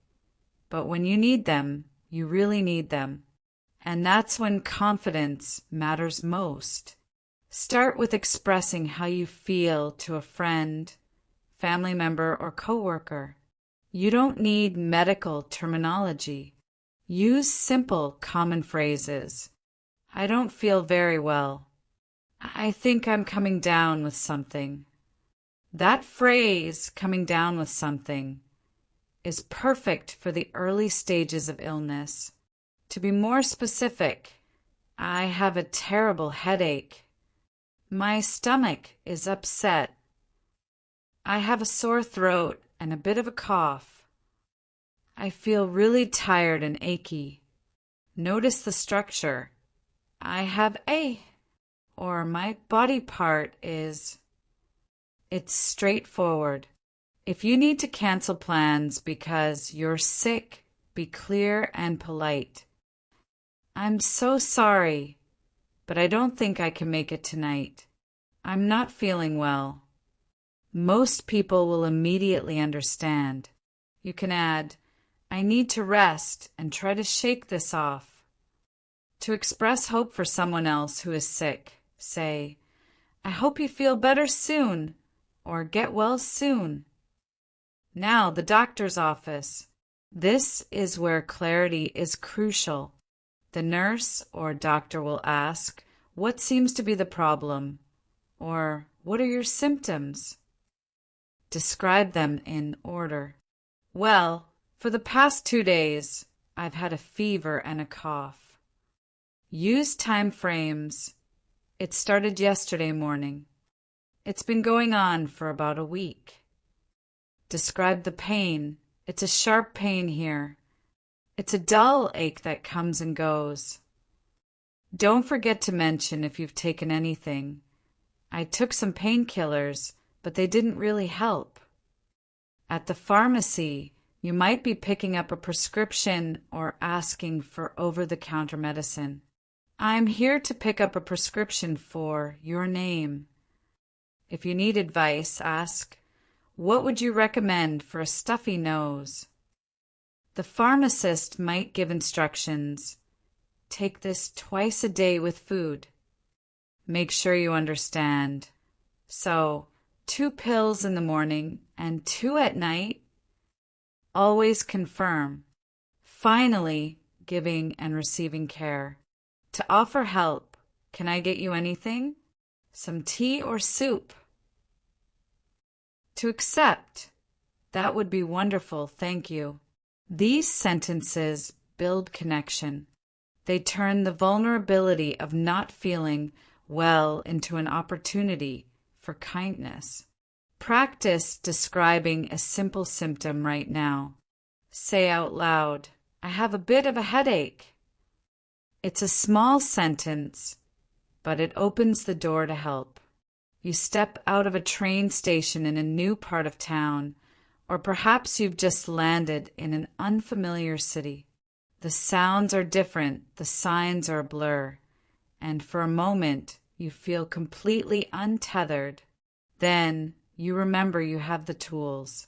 but when you need them, you really need them. And that's when confidence matters most. Start with expressing how you feel to a friend, family member, or coworker. You don't need medical terminology. Use simple, common phrases. I don't feel very well. I think I'm coming down with something. That phrase, coming down with something, is perfect for the early stages of illness. To be more specific, I have a terrible headache. My stomach is upset. I have a sore throat and a bit of a cough. I feel really tired and achy. Notice the structure. I have a, or my body part is. It's straightforward. If you need to cancel plans because you're sick, be clear and polite. I'm so sorry, but I don't think I can make it tonight. I'm not feeling well. Most people will immediately understand. You can add, I need to rest and try to shake this off. To express hope for someone else who is sick, say, I hope you feel better soon, or get well soon. Now, the doctor's office. This is where clarity is crucial. The nurse or doctor will ask, what seems to be the problem? Or, what are your symptoms? Describe them in order. Well, for the past 2 days, I've had a fever and a cough. Use time frames. It started yesterday morning. It's been going on for about a week. Describe the pain. It's a sharp pain here. It's a dull ache that comes and goes. Don't forget to mention if you've taken anything. I took some painkillers, but they didn't really help. At the pharmacy, you might be picking up a prescription or asking for over-the-counter medicine. I'm here to pick up a prescription for your name. If you need advice, ask, what would you recommend for a stuffy nose? The pharmacist might give instructions. Take this twice a day with food. Make sure you understand. So, 2 pills in the morning and 2 at night. Always confirm. Finally, giving and receiving care. To offer help, can I get you anything? Some tea or soup? To accept, that would be wonderful, thank you. These sentences build connection. They turn the vulnerability of not feeling well into an opportunity for kindness. Practice describing a simple symptom right now. Say out loud, I have a bit of a headache. It's a small sentence, but it opens the door to help. You step out of a train station in a new part of town, or perhaps you've just landed in an unfamiliar city. The sounds are different, the signs are a blur, and for a moment you feel completely untethered. Then you remember you have the tools.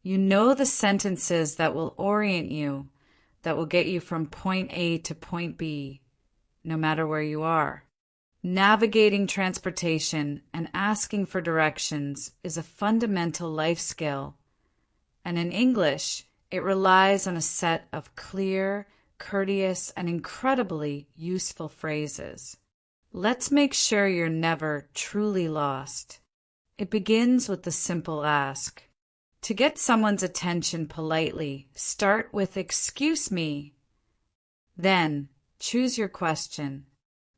You know the sentences that will orient you, that will get you from point A to point B, no matter where you are. Navigating transportation and asking for directions is a fundamental life skill, and in English, it relies on a set of clear, courteous, and incredibly useful phrases. Let's make sure you're never truly lost. It begins with the simple ask. To get someone's attention politely, start with "Excuse me." Then, choose your question.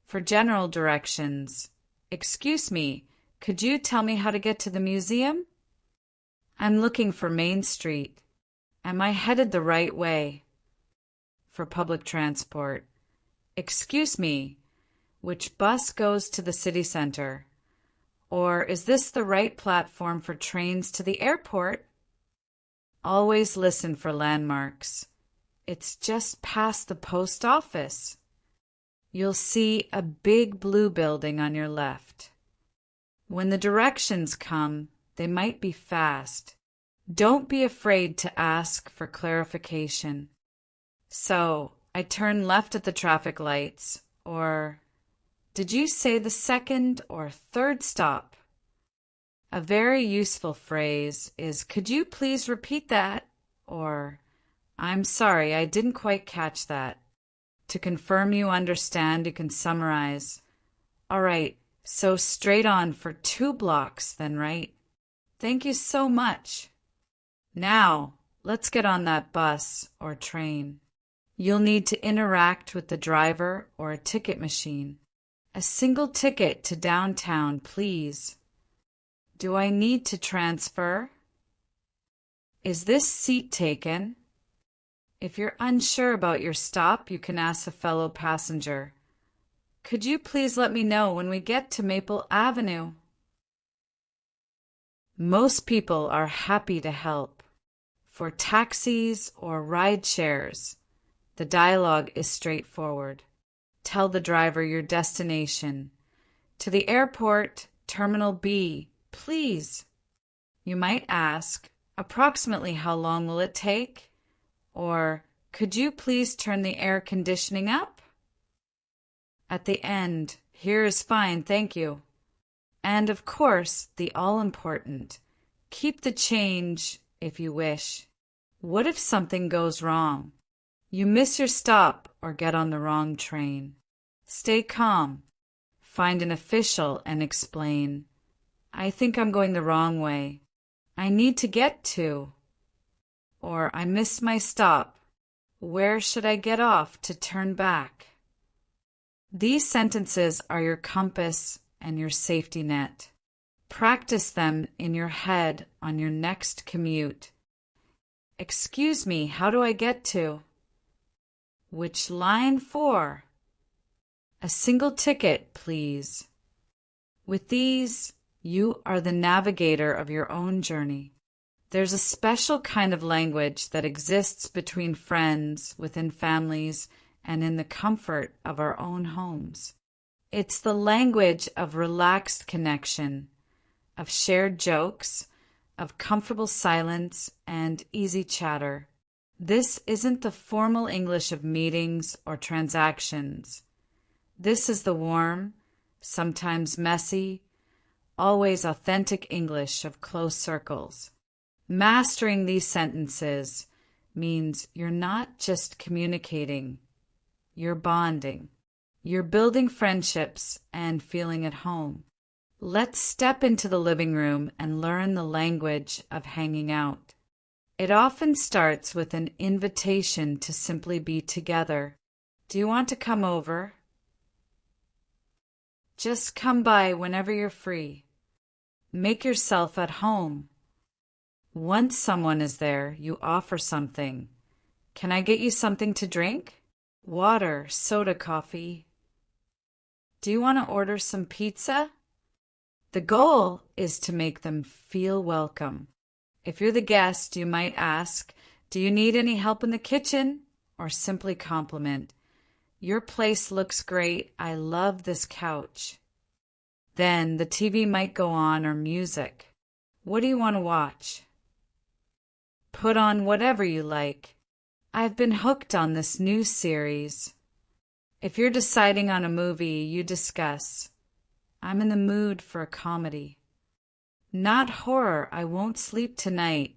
For general directions, "Excuse me, could you tell me how to get to the museum? I'm looking for Main Street. Am I headed the right way?" For public transport, "Excuse me, which bus goes to the city center?" Or, "Is this the right platform for trains to the airport?" Always listen for landmarks. It's just past the post office. You'll see a big blue building on your left. When the directions come, they might be fast. Don't be afraid to ask for clarification. So, I turn left at the traffic lights, or did you say the second or third stop? A very useful phrase is, could you please repeat that? Or, I'm sorry, I didn't quite catch that. To confirm you understand, you can summarize. All right, so straight on for 2 blocks then, right? Thank you so much. Now, let's get on that bus or train. You'll need to interact with the driver or a ticket machine. A single ticket to downtown, please. Do I need to transfer? Is this seat taken? If you're unsure about your stop, you can ask a fellow passenger. Could you please let me know when we get to Maple Avenue? Most people are happy to help. For taxis or ride shares, the dialogue is straightforward. Tell the driver your destination. To the airport, Terminal B, please. You might ask, approximately how long will it take? Or, could you please turn the air conditioning up? At the end, here is fine, thank you. And of course, the all-important, keep the change if you wish. What if something goes wrong? You miss your stop or get on the wrong train. Stay calm. Find an official and explain, I think I'm going the wrong way. I need to get to. Or I missed my stop. Where should I get off to turn back? These sentences are your compass and your safety net. Practice them in your head on your next commute. Excuse me, how do I get to? Which line for? A single ticket, please. With these, you are the navigator of your own journey. There's a special kind of language that exists between friends, within families, and in the comfort of our own homes. It's the language of relaxed connection, of shared jokes, of comfortable silence and easy chatter. This isn't the formal English of meetings or transactions. This is the warm, sometimes messy, always authentic English of close circles. Mastering these sentences means you're not just communicating, you're bonding. You're building friendships and feeling at home. Let's step into the living room and learn the language of hanging out. It often starts with an invitation to simply be together. Do you want to come over? Just come by whenever you're free. Make yourself at home. Once someone is there, you offer something. Can I get you something to drink? Water, soda, coffee. Do you want to order some pizza? The goal is to make them feel welcome. If you're the guest, you might ask, do you need any help in the kitchen? Or simply compliment, your place looks great. I love this couch. Then the TV might go on or music. What do you want to watch? Put on whatever you like. I've been hooked on this new series. If you're deciding on a movie, you discuss, I'm in the mood for a comedy. Not horror, I won't sleep tonight.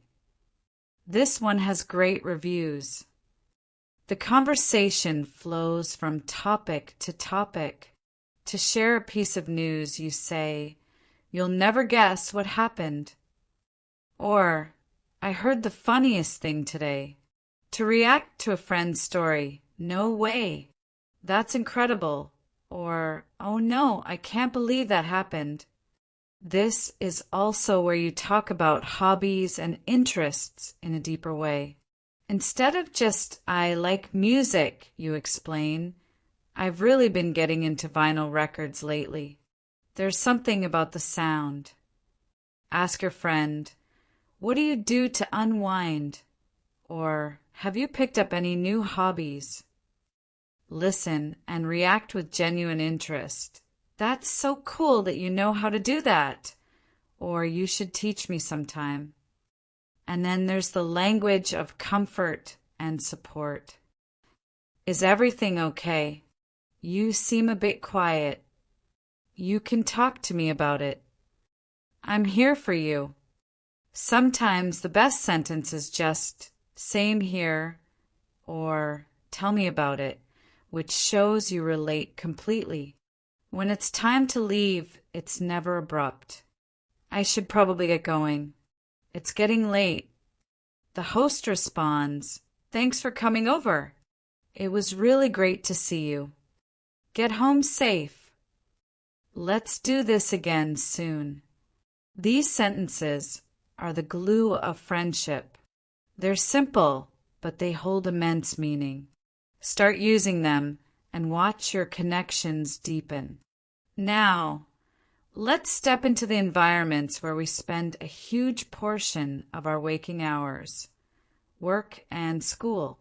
This one has great reviews. The conversation flows from topic to topic. To share a piece of news, you say, you'll never guess what happened. Or, I heard the funniest thing today. To react to a friend's story, no way. That's incredible. Or, oh no, I can't believe that happened. This is also where you talk about hobbies and interests in a deeper way. Instead of just, I like music, you explain, I've really been getting into vinyl records lately. There's something about the sound. Ask your friend, what do you do to unwind? Or, have you picked up any new hobbies? Listen and react with genuine interest. That's so cool that you know how to do that. Or you should teach me sometime. And then there's the language of comfort and support. Is everything okay? You seem a bit quiet. You can talk to me about it. I'm here for you. Sometimes the best sentence is just, same here, or tell me about it, which shows you relate completely. When it's time to leave, it's never abrupt. I should probably get going. It's getting late. The host responds, thanks for coming over. It was really great to see you. Get home safe. Let's do this again soon. These sentences are the glue of friendship. They're simple, but they hold immense meaning. Start using them and watch your connections deepen. Now, let's step into the environments where we spend a huge portion of our waking hours, work and school.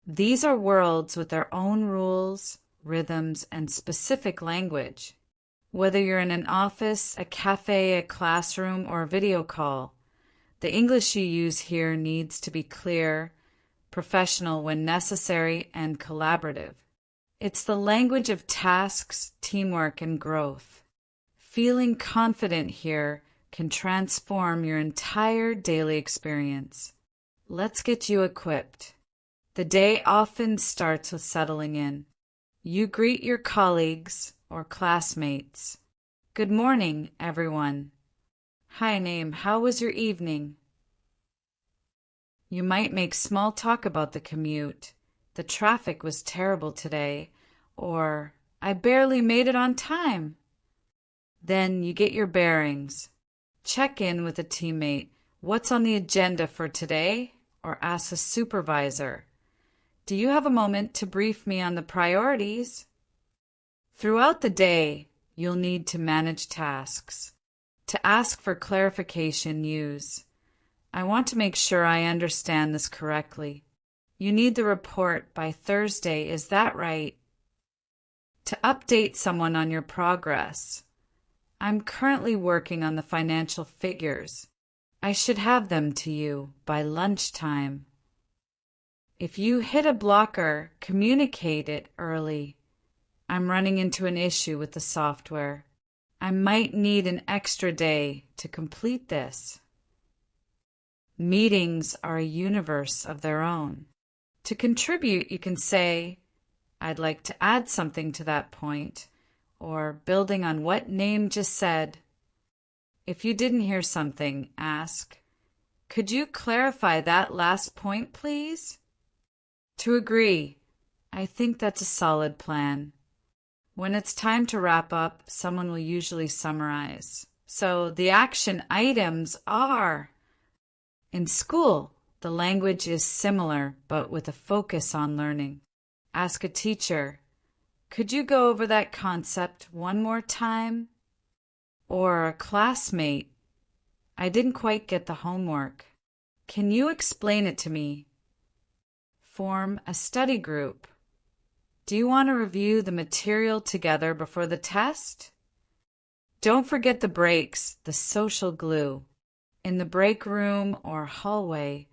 These are worlds with their own rules, rhythms, and specific language. Whether you're in an office, a cafe, a classroom, or a video call, the English you use here needs to be clear, professional when necessary, and collaborative. It's the language of tasks, teamwork, and growth. Feeling confident here can transform your entire daily experience. Let's get you equipped. The day often starts with settling in. You greet your colleagues or classmates. Good morning, everyone. Hi, name. How was your evening? You might make small talk about the commute. The traffic was terrible today, or I barely made it on time. Then you get your bearings. Check in with a teammate. What's on the agenda for today? Or ask a supervisor. Do you have a moment to brief me on the priorities? Throughout the day, you'll need to manage tasks. To ask for clarification, use I want to make sure I understand this correctly. You need the report by Thursday, is that right? To update someone on your progress. I'm currently working on the financial figures. I should have them to you by lunchtime. If you hit a blocker, communicate it early. I'm running into an issue with the software. I might need an extra day to complete this. Meetings are a universe of their own. To contribute, you can say, I'd like to add something to that point, or building on what Naeem just said. If you didn't hear something, ask, could you clarify that last point, please? To agree, I think that's a solid plan. When it's time to wrap up, someone will usually summarize. So the action items are: in school, the language is similar, but with a focus on learning. Ask a teacher, could you go over that concept one more time? Or a classmate, I didn't quite get the homework. Can you explain it to me? Form a study group. Do you want to review the material together before the test? Don't forget the breaks, the social glue. In the break room or hallway,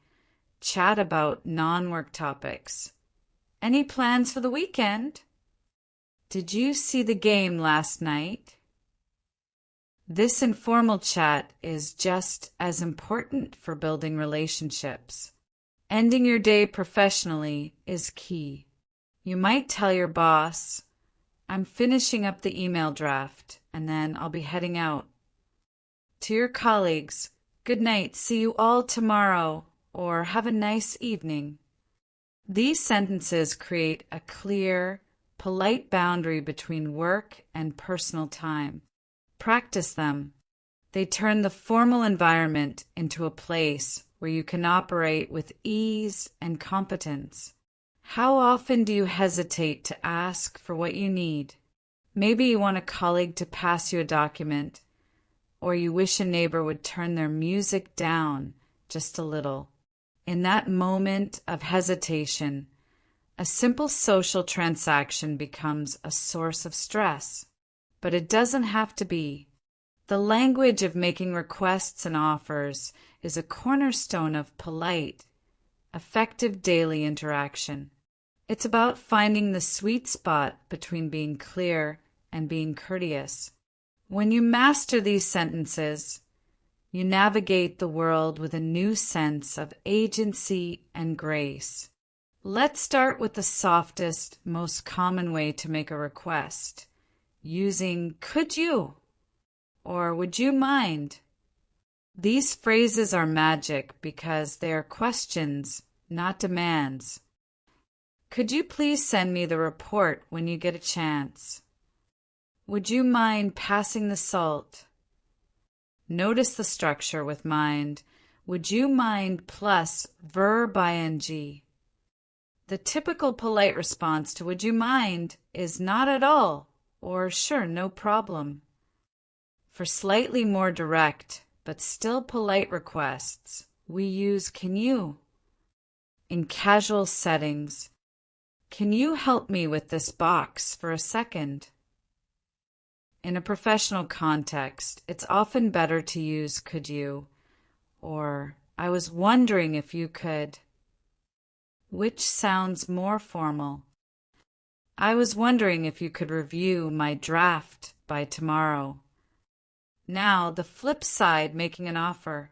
chat about non-work topics. Any plans for the weekend? Did you see the game last night? This informal chat is just as important for building relationships. Ending your day professionally is key. You might tell your boss, I'm finishing up the email draft, and then I'll be heading out. To your colleagues, good night, see you all tomorrow, or have a nice evening. These sentences create a clear, polite boundary between work and personal time. Practice them. They turn the formal environment into a place where you can operate with ease and competence. How often do you hesitate to ask for what you need? Maybe you want a colleague to pass you a document, or you wish a neighbor would turn their music down just a little. In that moment of hesitation, a simple social transaction becomes a source of stress. But it doesn't have to be. The language of making requests and offers is a cornerstone of polite, effective daily interaction. It's about finding the sweet spot between being clear and being courteous. When you master these sentences, you navigate the world with a new sense of agency and grace. Let's start with the softest, most common way to make a request, using could you or would you mind? These phrases are magic because they are questions, not demands. Could you please send me the report when you get a chance? Would you mind passing the salt? Notice the structure with mind. Would you mind plus verb ing. The typical polite response to would you mind is not at all or sure, no problem. For slightly more direct but still polite requests, we use can you. In casual settings, can you help me with this box for a second? In a professional context, it's often better to use could you, or I was wondering if you could. Which sounds more formal? I was wondering if you could review my draft by tomorrow. Now, the flip side, making an offer.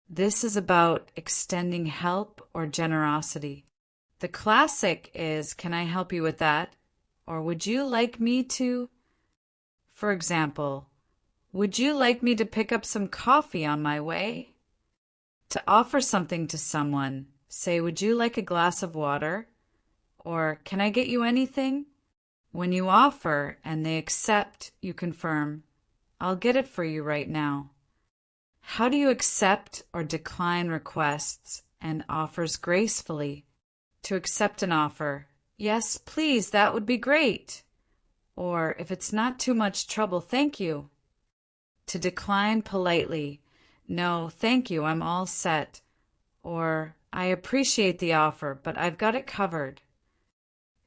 This is about extending help or generosity. The classic is, can I help you with that? Or would you like me to? For example, would you like me to pick up some coffee on my way? To offer something to someone, say, would you like a glass of water? Or can I get you anything? When you offer and they accept, you confirm, I'll get it for you right now. How do you accept or decline requests and offers gracefully? To accept an offer, yes, please, that would be great. Or if it's not too much trouble, thank you. To decline politely, no, thank you, I'm all set. Or I appreciate the offer, but I've got it covered.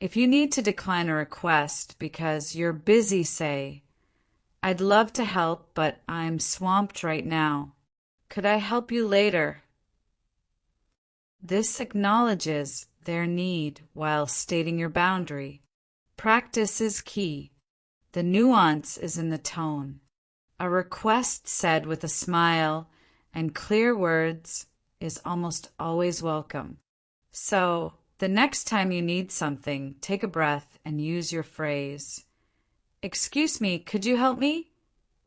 If you need to decline a request because you're busy, say, I'd love to help, but I'm swamped right now. Could I help you later? This acknowledges their need while stating your boundary. Practice is key. The nuance is in the tone. A request said with a smile and clear words is almost always welcome. So, the next time you need something, take a breath and use your phrase. Excuse me, could you help me?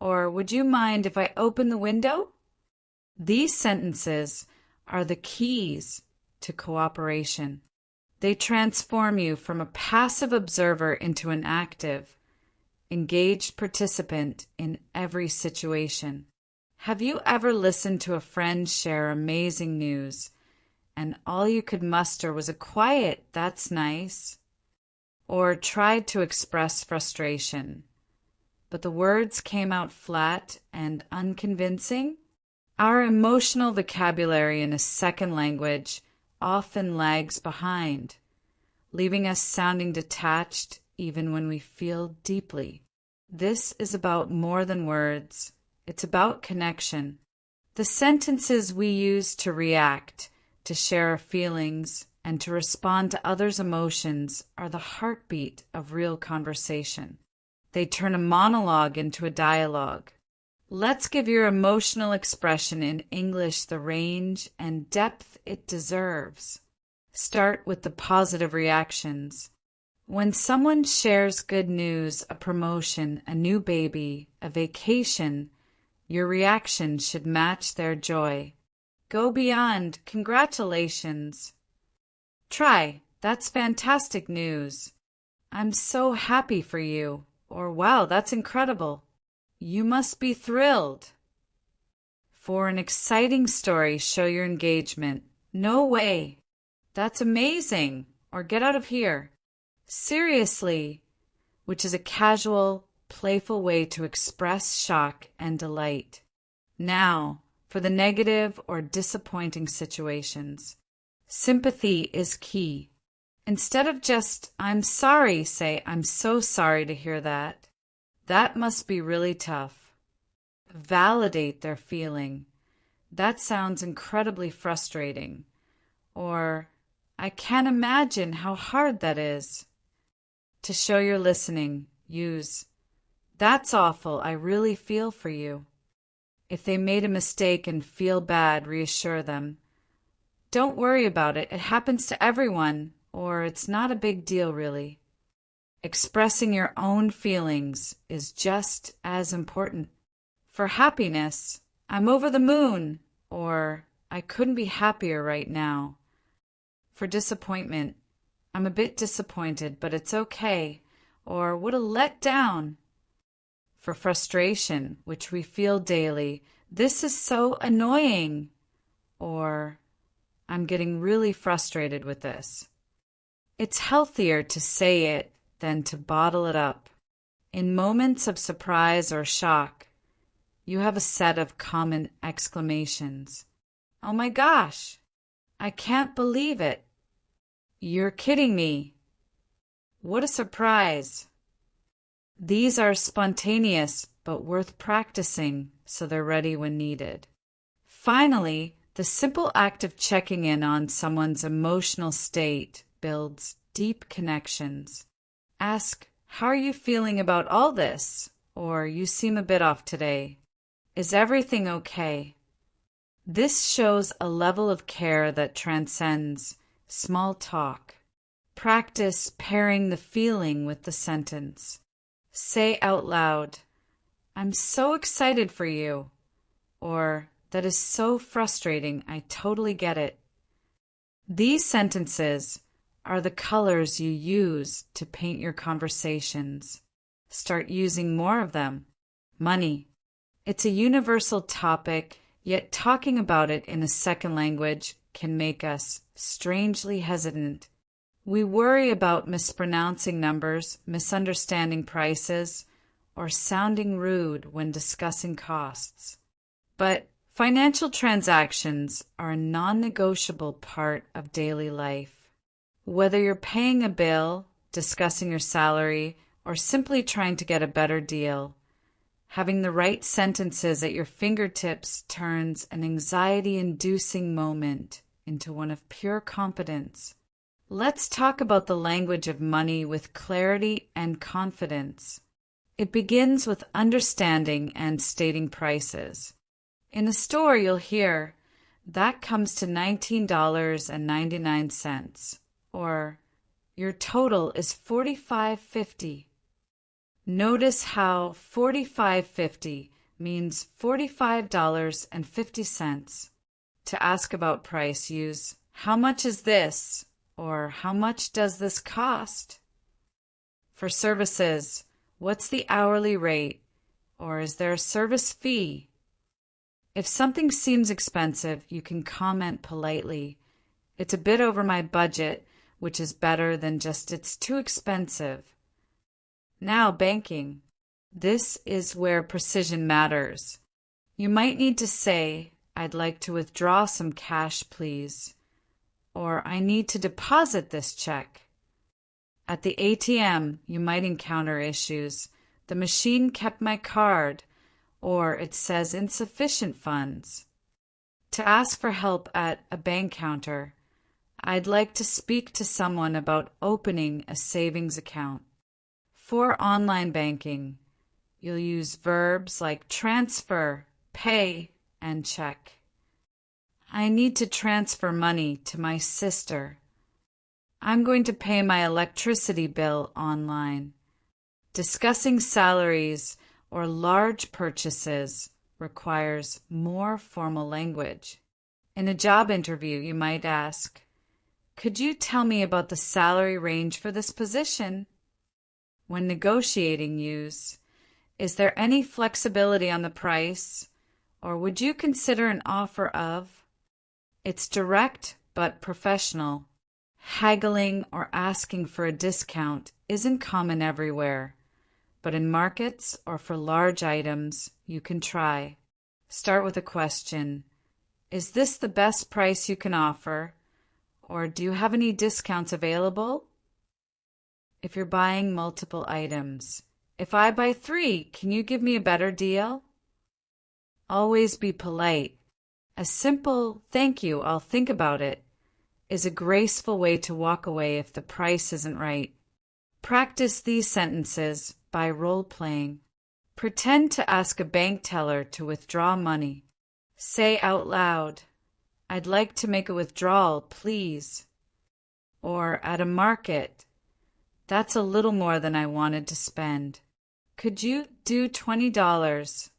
Or would you mind if I open the window? These sentences are the keys to cooperation. They transform you from a passive observer into an active, engaged participant in every situation. Have you ever listened to a friend share amazing news, and all you could muster was a quiet, "That's nice," or tried to express frustration, but the words came out flat and unconvincing? Our emotional vocabulary in a second language often lags behind, leaving us sounding detached even when we feel deeply. This is about more than words. It's about connection. The sentences we use to react, to share our feelings, and to respond to others' emotions are the heartbeat of real conversation. They turn a monologue into a dialogue. Let's give your emotional expression in English the range and depth it deserves. Start with the positive reactions. When someone shares good news, a promotion, a new baby, a vacation, your reaction should match their joy. Go beyond congratulations. Try, that's fantastic news. I'm so happy for you. Or wow, that's incredible. You must be thrilled. For an exciting story, show your engagement. No way. That's amazing. Or get out of here. Seriously, which is a casual, playful way to express shock and delight. Now, for the negative or disappointing situations. Sympathy is key. Instead of just, "I'm sorry," say, "I'm so sorry to hear that. That must be really tough." Validate their feeling. "That sounds incredibly frustrating." Or, "I can't imagine how hard that is." To show you're listening, use, "That's awful, I really feel for you." If they made a mistake and feel bad, reassure them. "Don't worry about it, it happens to everyone," or "It's not a big deal really." Expressing your own feelings is just as important. For happiness, "I'm over the moon," or "I couldn't be happier right now." For disappointment, "I'm a bit disappointed, but it's okay," or "What a letdown." For frustration, which we feel daily, "This is so annoying," or "I'm getting really frustrated with this." It's healthier to say it than to bottle it up. In moments of surprise or shock, you have a set of common exclamations. "Oh my gosh! I can't believe it! You're kidding me! What a surprise!" These are spontaneous but worth practicing so they're ready when needed. Finally, the simple act of checking in on someone's emotional state builds deep connections. Ask, "How are you feeling about all this?" Or, "You seem a bit off today. Is everything okay?" This shows a level of care that transcends small talk. Practice pairing the feeling with the sentence. Say out loud, "I'm so excited for you," or "That is so frustrating, I totally get it." These sentences are the colors you use to paint your conversations. Start using more of them. Money. It's a universal topic, yet talking about it in a second language can make us strangely hesitant. We worry about mispronouncing numbers, misunderstanding prices, or sounding rude when discussing costs. But financial transactions are a non-negotiable part of daily life. Whether you're paying a bill, discussing your salary, or simply trying to get a better deal, having the right sentences at your fingertips turns an anxiety-inducing moment into one of pure competence. Let's talk about the language of money with clarity and confidence. It begins with understanding and stating prices. In a store, you'll hear, "That comes to $19.99, or "Your total is $45.50. Notice how $45.50 means $45.50. To ask about price, use "How much is this?" or "How much does this cost?" For services, "What's the hourly rate?" or "Is there a service fee?" If something seems expensive, you can comment politely, "It's a bit over my budget," which is better than just "It's too expensive." Now, banking. This is where precision matters. You might need to say, "I'd like to withdraw some cash, please," or "I need to deposit this check." At the ATM, you might encounter issues. "The machine kept my card," or "It says insufficient funds." To ask for help at a bank counter, "I'd like to speak to someone about opening a savings account." For online banking, you'll use verbs like transfer, pay, and check. "I need to transfer money to my sister." "I'm going to pay my electricity bill online." Discussing salaries or large purchases requires more formal language. In a job interview, you might ask, "Could you tell me about the salary range for this position?" When negotiating, use, "Is there any flexibility on the price?" or "Would you consider an offer of?" It's direct but professional. Haggling or asking for a discount isn't common everywhere, but in markets or for large items, you can try. Start with a question. "Is this the best price you can offer?" or "Do you have any discounts available?" If you're buying multiple items, "If I buy 3, can you give me a better deal?" Always be polite. A simple "Thank you, I'll think about it" is a graceful way to walk away if the price isn't right. Practice these sentences by role-playing. Pretend to ask a bank teller to withdraw money. Say out loud, "I'd like to make a withdrawal, please." Or at a market, "That's a little more than I wanted to spend. Could you do $20?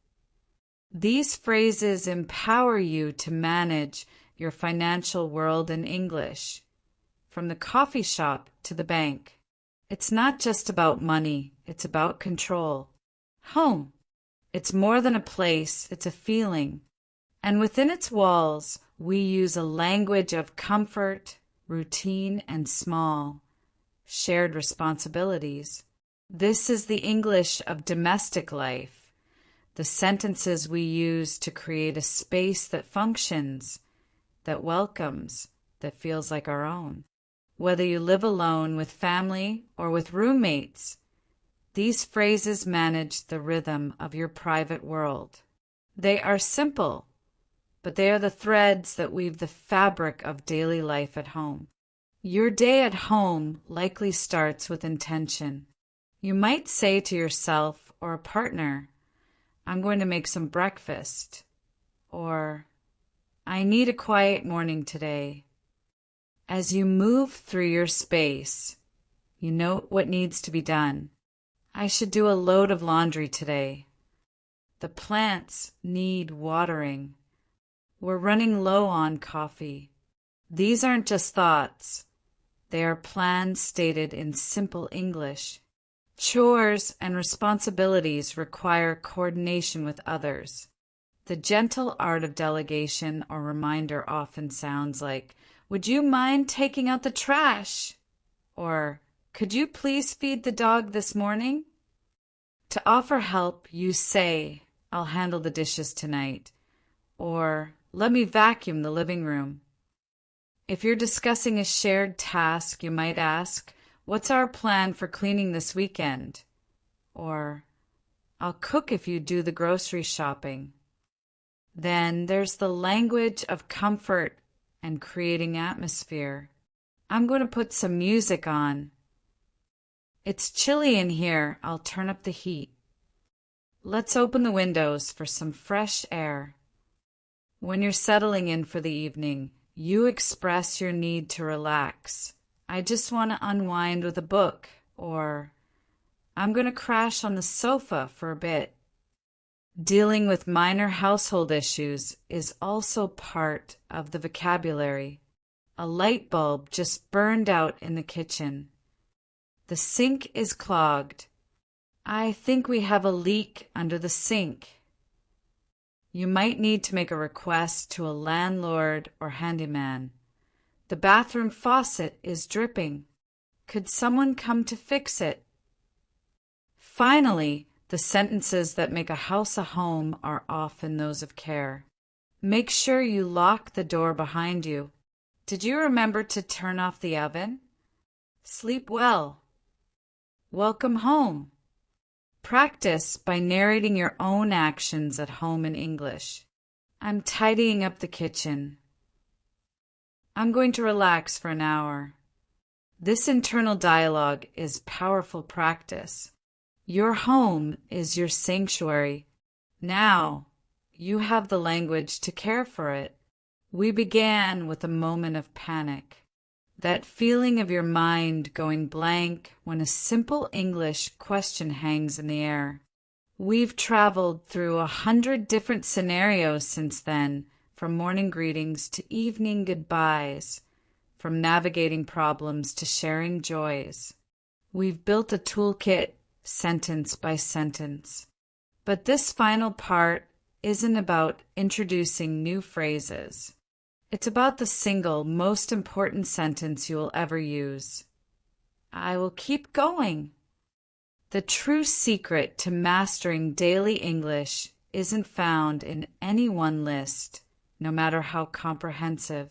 These phrases empower you to manage your financial world in English, from the coffee shop to the bank. It's not just about money, it's about control. Home. It's more than a place, it's a feeling. And within its walls, we use a language of comfort, routine, and small, shared responsibilities. This is the English of domestic life, the sentences we use to create a space that functions, that welcomes, that feels like our own. Whether you live alone, with family, or with roommates, these phrases manage the rhythm of your private world. They are simple, but they are the threads that weave the fabric of daily life at home. Your day at home likely starts with intention. You might say to yourself or a partner, "I'm going to make some breakfast," or "I need a quiet morning today." As you move through your space, you note what needs to be done. "I should do a load of laundry today." "The plants need watering." "We're running low on coffee." These aren't just thoughts. They are plans stated in simple English. Chores and responsibilities require coordination with others. The gentle art of delegation or reminder often sounds like, "Would you mind taking out the trash?" Or, could you please feed the dog this morning? To offer help, you say, I'll handle the dishes tonight. Or, let me vacuum the living room. If you're discussing a shared task, you might ask, what's our plan for cleaning this weekend? Or, I'll cook if you do the grocery shopping. Then there's the language of comfort and creating atmosphere. I'm going to put some music on. It's chilly in here. I'll turn up the heat. Let's open the windows for some fresh air. When you're settling in for the evening, you express your need to relax. I just want to unwind with a book, or I'm going to crash on the sofa for a bit. Dealing with minor household issues is also part of the vocabulary. A light bulb just burned out in the kitchen. The sink is clogged. I think we have a leak under the sink. You might need to make a request to a landlord or handyman. The bathroom faucet is dripping. Could someone come to fix it? Finally, the sentences that make a house a home are often those of care. Make sure you lock the door behind you. Did you remember to turn off the oven? Sleep well. Welcome home. Practice by narrating your own actions at home in English. I'm tidying up the kitchen. I'm going to relax for an hour. This internal dialogue is powerful practice. Your home is your sanctuary. Now, you have the language to care for it. We began with a moment of panic. That feeling of your mind going blank when a simple English question hangs in the air. We've traveled through 100 different scenarios since then, from morning greetings to evening goodbyes, from navigating problems to sharing joys. We've built a toolkit sentence by sentence. But this final part isn't about introducing new phrases. It's about the single most important sentence you will ever use. I will keep going. The true secret to mastering daily English isn't found in any one list, no matter how comprehensive.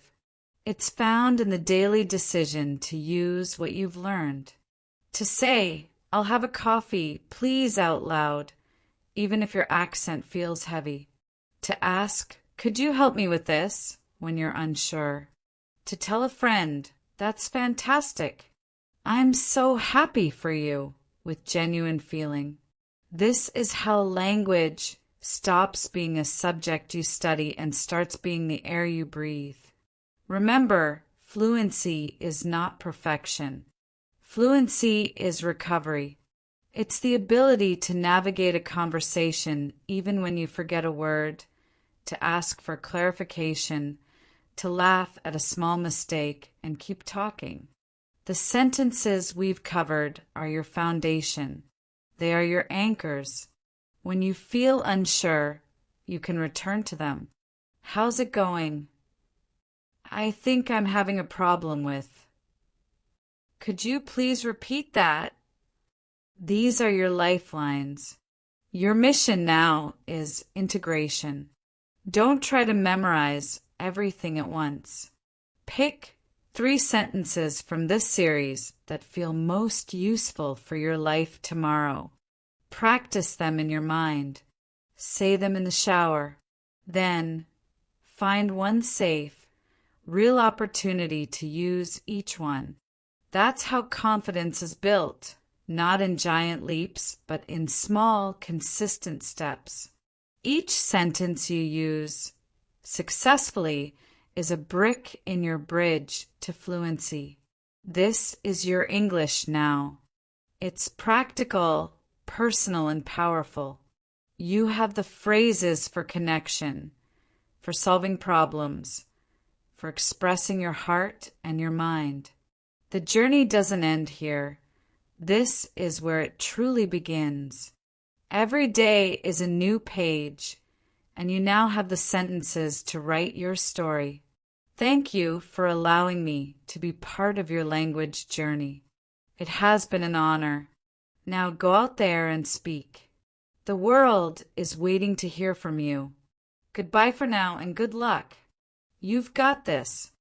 It's found in the daily decision to use what you've learned. To say, I'll have a coffee, please, out loud, even if your accent feels heavy. To ask, could you help me with this, when you're unsure. To tell a friend, that's fantastic. I'm so happy for you, with genuine feeling. This is how language stops being a subject you study and starts being the air you breathe. Remember, fluency is not perfection. Fluency is recovery. It's the ability to navigate a conversation even when you forget a word, to ask for clarification, to laugh at a small mistake and keep talking. The sentences we've covered are your foundation. They are your anchors. When you feel unsure, you can return to them. How's it going? I think I'm having a problem with. Could you please repeat that? These are your lifelines. Your mission now is integration. Don't try to memorize everything at once. Pick 3 sentences from this series that feel most useful for your life tomorrow. Practice them in your mind. Say them in the shower. Then, find one safe, real opportunity to use each one. That's how confidence is built, not in giant leaps, but in small, consistent steps. Each sentence you use successfully is a brick in your bridge to fluency. This is your English now. It's practical, personal, and powerful. You have the phrases for connection, for solving problems, for expressing your heart and your mind. The journey doesn't end here. This is where it truly begins. Every day is a new page, and you now have the sentences to write your story. Thank you for allowing me to be part of your language journey. It has been an honor. Now go out there and speak. The world is waiting to hear from you. Goodbye for now and good luck. You've got this.